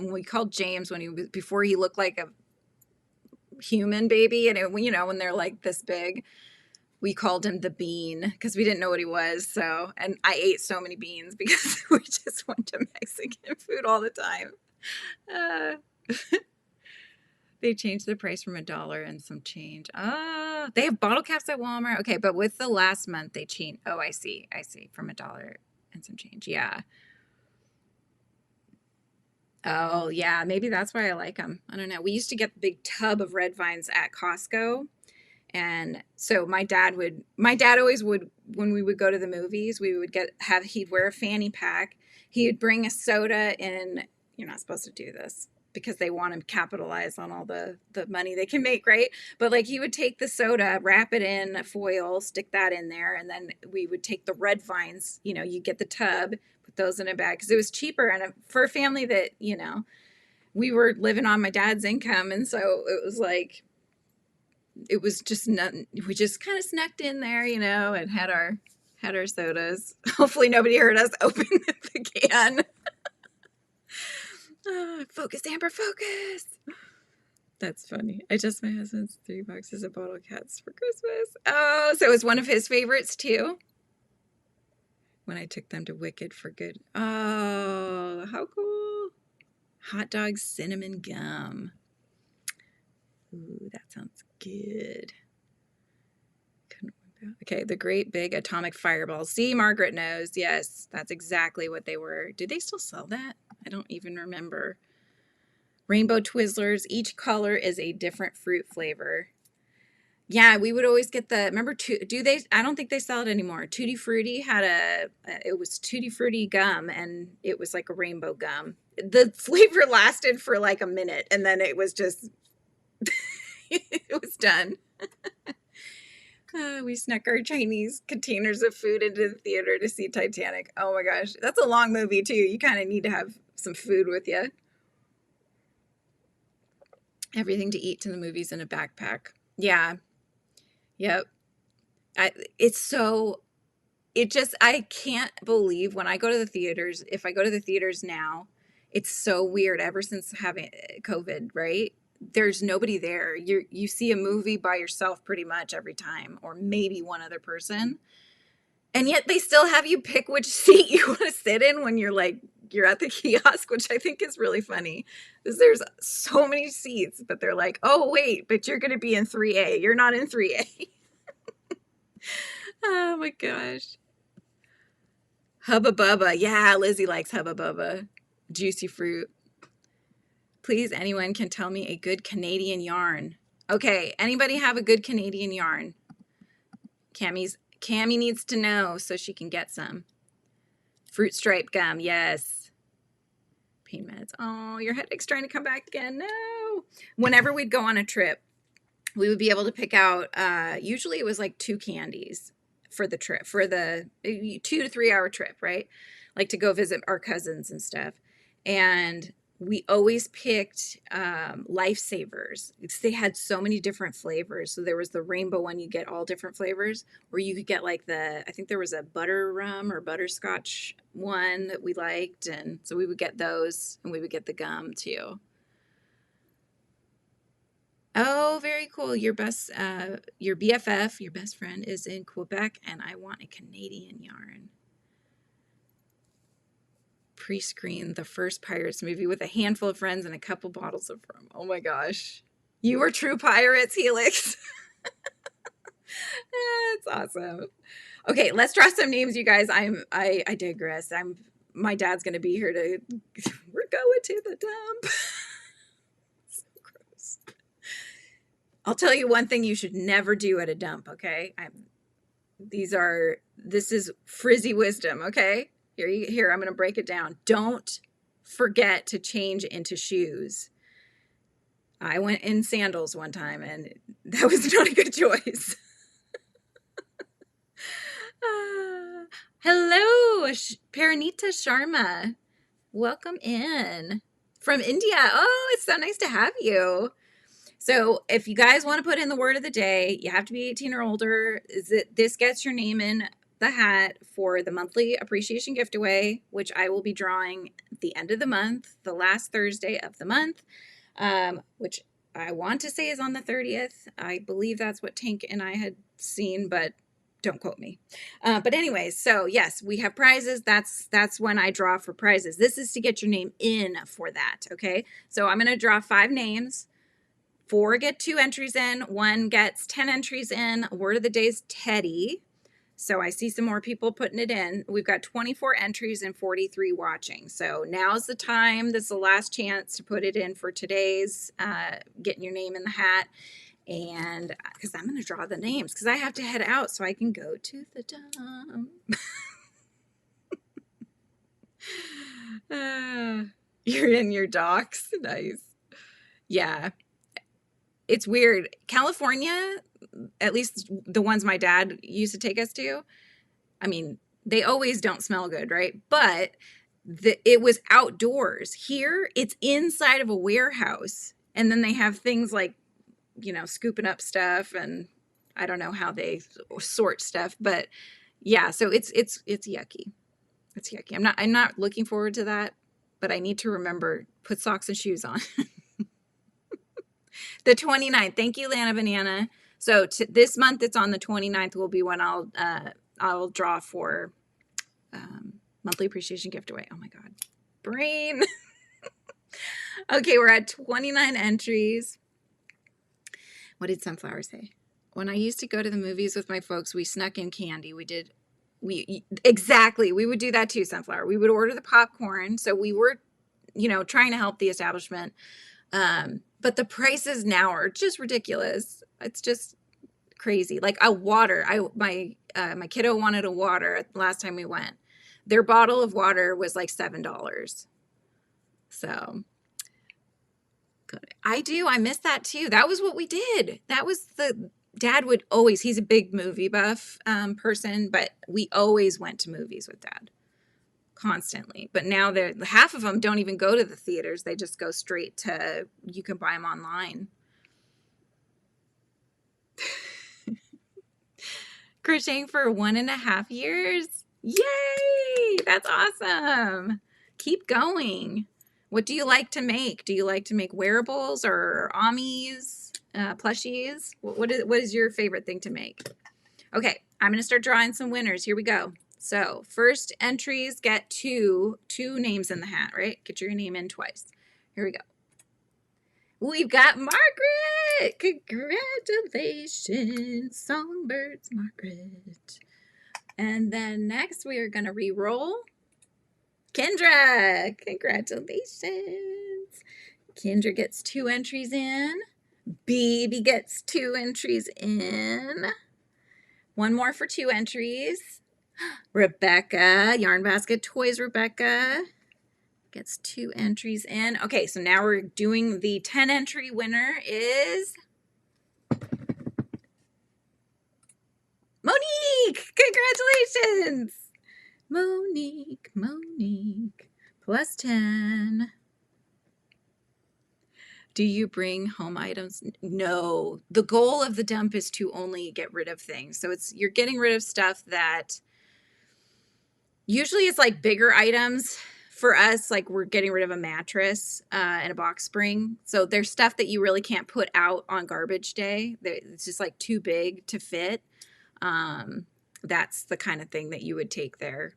James before he looked like a human baby, and when they're like this big, we called him the bean because we didn't know what he was. So, and I ate so many beans because we just went to Mexican food all the time. They changed the price from $1 and some change. Oh, they have bottle caps at Walmart. Okay, but with the last month they changed. Oh, I see. From $1 and some change. Yeah. Oh, yeah. Maybe that's why I like them. I don't know. We used to get the big tub of Red Vines at Costco. And so my dad always would, when we would go to the movies, he'd wear a fanny pack. He would bring a soda in. You're not supposed to do this because they want to capitalize on all the money they can make, right? But like, he would take the soda, wrap it in foil, stick that in there, and then we would take the Red Vines, you get the tub, put those in a bag, because it was cheaper. And for a family that, we were living on my dad's income, and so it was like, it was just nothing. We just kind of snuck in there, and had our sodas. Hopefully nobody heard us open the can. Focus, Amber, focus. That's funny. I just my husband's 3 boxes of bottle caps for Christmas. Oh, so it was one of his favorites too. When I took them to Wicked for good. Oh, how cool. Hot dog cinnamon gum. Ooh, that sounds good. Okay, the great big atomic fireballs. See, Margaret knows. Yes, that's exactly what they were. Did they still sell that? I don't even remember. Rainbow Twizzlers. Each color is a different fruit flavor. Yeah, we would always get the, remember, do they, I don't think they sell it anymore. Tutti Frutti had it was Tutti Frutti gum, and it was like a rainbow gum. The flavor lasted for like a minute, and then it was just, it was done. We snuck our Chinese containers of food into the theater to see Titanic. Oh my gosh, that's a long movie too. You kind of need to have some food with you. Everything to eat to the movies in a backpack. Yeah. Yep. It's so, I can't believe when I go to the theaters, if I go to the theaters now, it's so weird ever since having COVID, right? There's nobody there. You see a movie by yourself pretty much every time, or maybe one other person. And yet they still have you pick which seat you want to sit in when you're at the kiosk, which I think is really funny. Because there's so many seats, but they're like, oh, wait, but you're going to be in 3A. You're not in 3A. Oh my gosh. Hubba Bubba. Yeah, Lizzie likes Hubba Bubba. Juicy fruit. Please, anyone can tell me a good Canadian yarn. Okay, anybody have a good Canadian yarn? Cammie needs to know so she can get some. Fruit stripe gum, yes. Pain meds. Oh, your headache's trying to come back again. No. Whenever we'd go on a trip, we would be able to pick out, usually it was like 2 candies for the trip, for the 2 to 3 hour trip, right? Like to go visit our cousins and stuff. And we always picked Lifesavers. They had so many different flavors. So there was the rainbow one, you get all different flavors, or you could get like I think there was a butter rum or butterscotch one that we liked. And so we would get those, and we would get the gum too. Oh, very cool. Your BFF, your best friend, is in Quebec, and I want a Canadian yarn. Pre-screen the first Pirates movie with a handful of friends and a couple bottles of rum. Oh my gosh. You were true pirates, Helix. That's awesome. Okay, let's draw some names, you guys. I digress. My dad's gonna be here we're going to the dump. I'll tell you one thing you should never do at a dump, okay? This is frizzy wisdom, okay? Here, I'm going to break it down. Don't forget to change into shoes. I went in sandals one time, and that was not a good choice. Hello, Paranita Sharma. Welcome in from India. Oh, it's so nice to have you. So if you guys want to put in the word of the day, you have to be 18 or older. This gets your name in the hat for the monthly appreciation gift away, which I will be drawing at the end of the month, the last Thursday of the month, which I want to say is on the 30th. I believe that's what Tank and I had seen, but don't quote me. But anyways, so yes, we have prizes. That's when I draw for prizes. This is to get your name in for that. Okay. So I'm going to draw 5 names. 4 get 2 entries in. 1 gets 10 entries in. Word of the day is Teddy. So I see some more people putting it in. We've got 24 entries and 43 watching. So now's the time. This is the last chance to put it in for today's getting your name in the hat. And because I'm going to draw the names, because I have to head out so I can go to the dump. You're in your docs. Nice. Yeah. It's weird. California, at least the ones my dad used to take us to, I mean, they always don't smell good, right? But it was outdoors. Here, it's inside of a warehouse. And then they have things like, scooping up stuff, and I don't know how they sort stuff, but yeah, so it's yucky. It's yucky. I'm not looking forward to that, but I need to remember, put socks and shoes on. The 29th. Thank you, Lana Banana. So this month, it's on the 29th will be when I'll draw for monthly appreciation gift away. Oh my God, brain. Okay, we're at 29 entries. What did Sunflower say? When I used to go to the movies with my folks, we snuck in candy. Exactly. We would do that too, Sunflower. We would order the popcorn. So we were, trying to help the establishment. But the prices now are just ridiculous. It's just, crazy. Like a water. My kiddo wanted a water last time we went. Their bottle of water was like $7. So good. I do. I miss that too. That was what we did. That was Dad would always, he's a big movie buff person, but we always went to movies with Dad constantly. But now half of them don't even go to the theaters. They just go straight to, you can buy them online. Crocheting for 1.5 years. Yay! That's awesome. Keep going. What do you like to make? Do you like to make wearables or amis, plushies? What is your favorite thing to make? Okay, I'm going to start drawing some winners. Here we go. So first entries get two names in the hat, right? Get your name in twice. Here we go. We've got Margaret. Congratulations, Songbirds Margaret. And then next we are going to re-roll. Kendra, congratulations. Kendra gets 2 entries in. Baby gets 2 entries in. One more for 2 entries. Rebecca, Yarn Basket Toys Rebecca gets 2 entries in. Okay, so now we're doing the 10 entry winner is Monique. Congratulations. Monique, plus 10. Do you bring home items? No. The goal of the dump is to only get rid of things. So you're getting rid of stuff that usually it's like bigger items. For us, like we're getting rid of a mattress and a box spring. So there's stuff that you really can't put out on garbage day. It's just like too big to fit. That's the kind of thing that you would take there.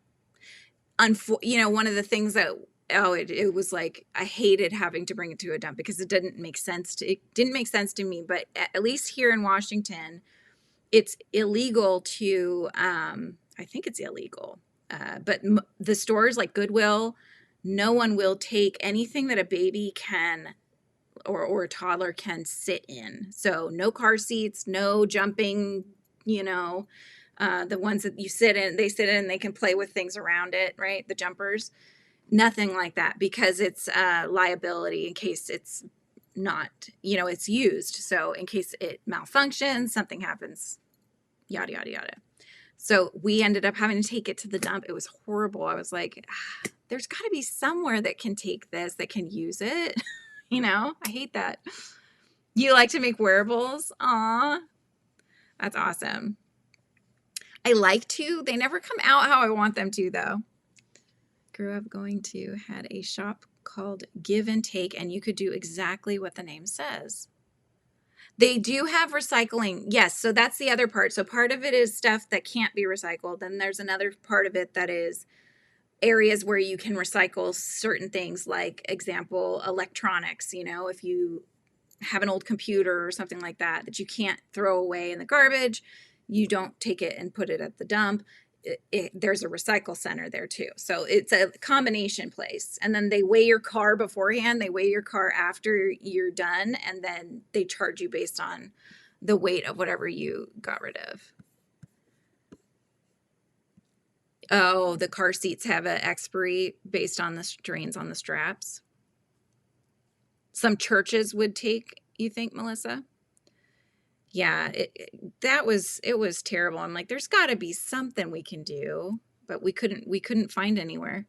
One of the things that, it was like, I hated having to bring it to a dump because it didn't make sense to me, but at least here in Washington, it's illegal to, I think it's illegal, but the stores like Goodwill, no one will take anything that a baby can or a toddler can sit in. So no car seats, no jumping, the ones that you sit in, they can play with things around it, right? The jumpers, nothing like that, because it's liability in case it's not, it's used. So in case it malfunctions, something happens, yada, yada, yada. So we ended up having to take it to the dump. It was horrible. I was like, there's got to be somewhere that can take this, that can use it. I hate that. You like to make wearables? Aw, that's awesome. I like to. They never come out how I want them to, though. Grew up had a shop called Give and Take, and you could do exactly what the name says. They do have recycling. Yes, so that's the other part. So part of it is stuff that can't be recycled. Then there's another part of it that is areas where you can recycle certain things, like, example, electronics. If you have an old computer or something like that you can't throw away in the garbage, you don't take it and put it at the dump. There's a recycle center there too. So it's a combination place. And then they weigh your car beforehand. They weigh your car after you're done. And then they charge you based on the weight of whatever you got rid of. Oh, the car seats have an expiry based on the strains on the straps. Some churches would take, you think, Melissa? Yeah, it was terrible. I'm like, there's got to be something we can do, but we couldn't find anywhere.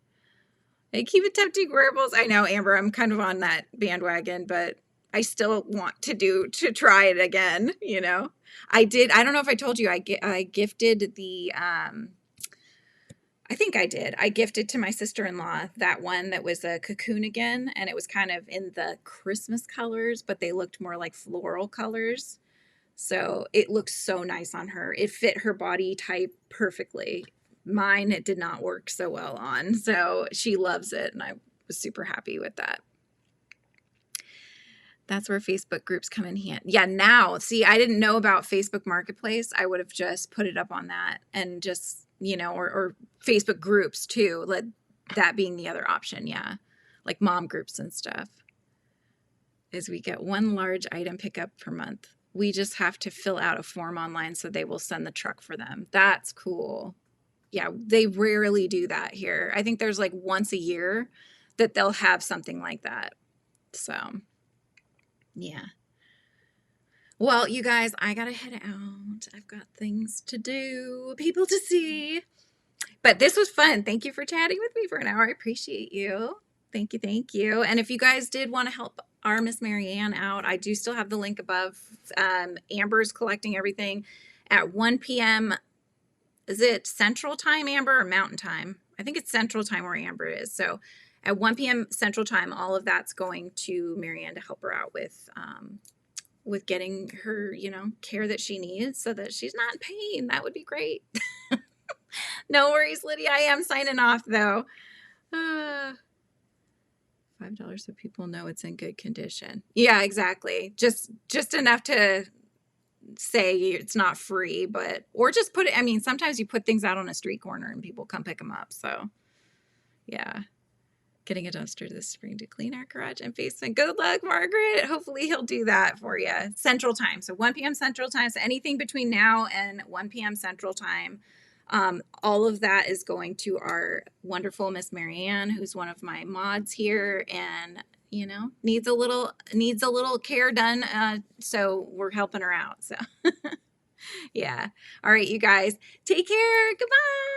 I keep attempting wearables. I know, Amber, I'm kind of on that bandwagon, but I still want to try it again. I don't know if I told you, I gifted the, I think I did. I gifted to my sister-in-law that one that was a cocoon again, and it was kind of in the Christmas colors, but they looked more like floral colors. So it looked so nice on her. It fit her body type perfectly. Mine, it did not work so well on. So she loves it, and I was super happy with that. That's where Facebook groups come in handy. Yeah, now, see, I didn't know about Facebook Marketplace. I would have just put it up on that and just, or Facebook groups too, that being the other option, yeah. Like mom groups and stuff. As we get 1 large item pickup per month. We just have to fill out a form online, so they will send the truck for them. That's cool. Yeah, they rarely do that here. I think there's like once a year that they'll have something like that. So, yeah. Well, you guys, I gotta head out. I've got things to do, people to see. But this was fun. Thank you for chatting with me for an hour. I appreciate you. Thank you. Thank you. And if you guys did want to help our Miss Marianne out, I do still have the link above. Amber's collecting everything at 1 p.m. Is it Central Time, Amber, or Mountain Time? I think it's Central Time where Amber is. So at 1 p.m. Central Time, all of that's going to Marianne to help her out with getting her, you know, care that she needs so that she's not in pain. That would be great. No worries, Lydia. I am signing off though. $5 so people know it's in good condition. Yeah, exactly. Just enough to say it's not free, but, or just put it, I mean, sometimes you put things out on a street corner and people come pick them up. So yeah, getting a dumpster this spring to clean our garage and basement. Good luck, Margaret. Hopefully he'll do that for you. Central Time. So 1 p.m. Central Time. So anything between now and 1 p.m. Central Time. All of that is going to our wonderful Miss Marianne, who's one of my mods here, and you know, needs a little care done. So we're helping her out. So yeah. All right, you guys, take care. Goodbye.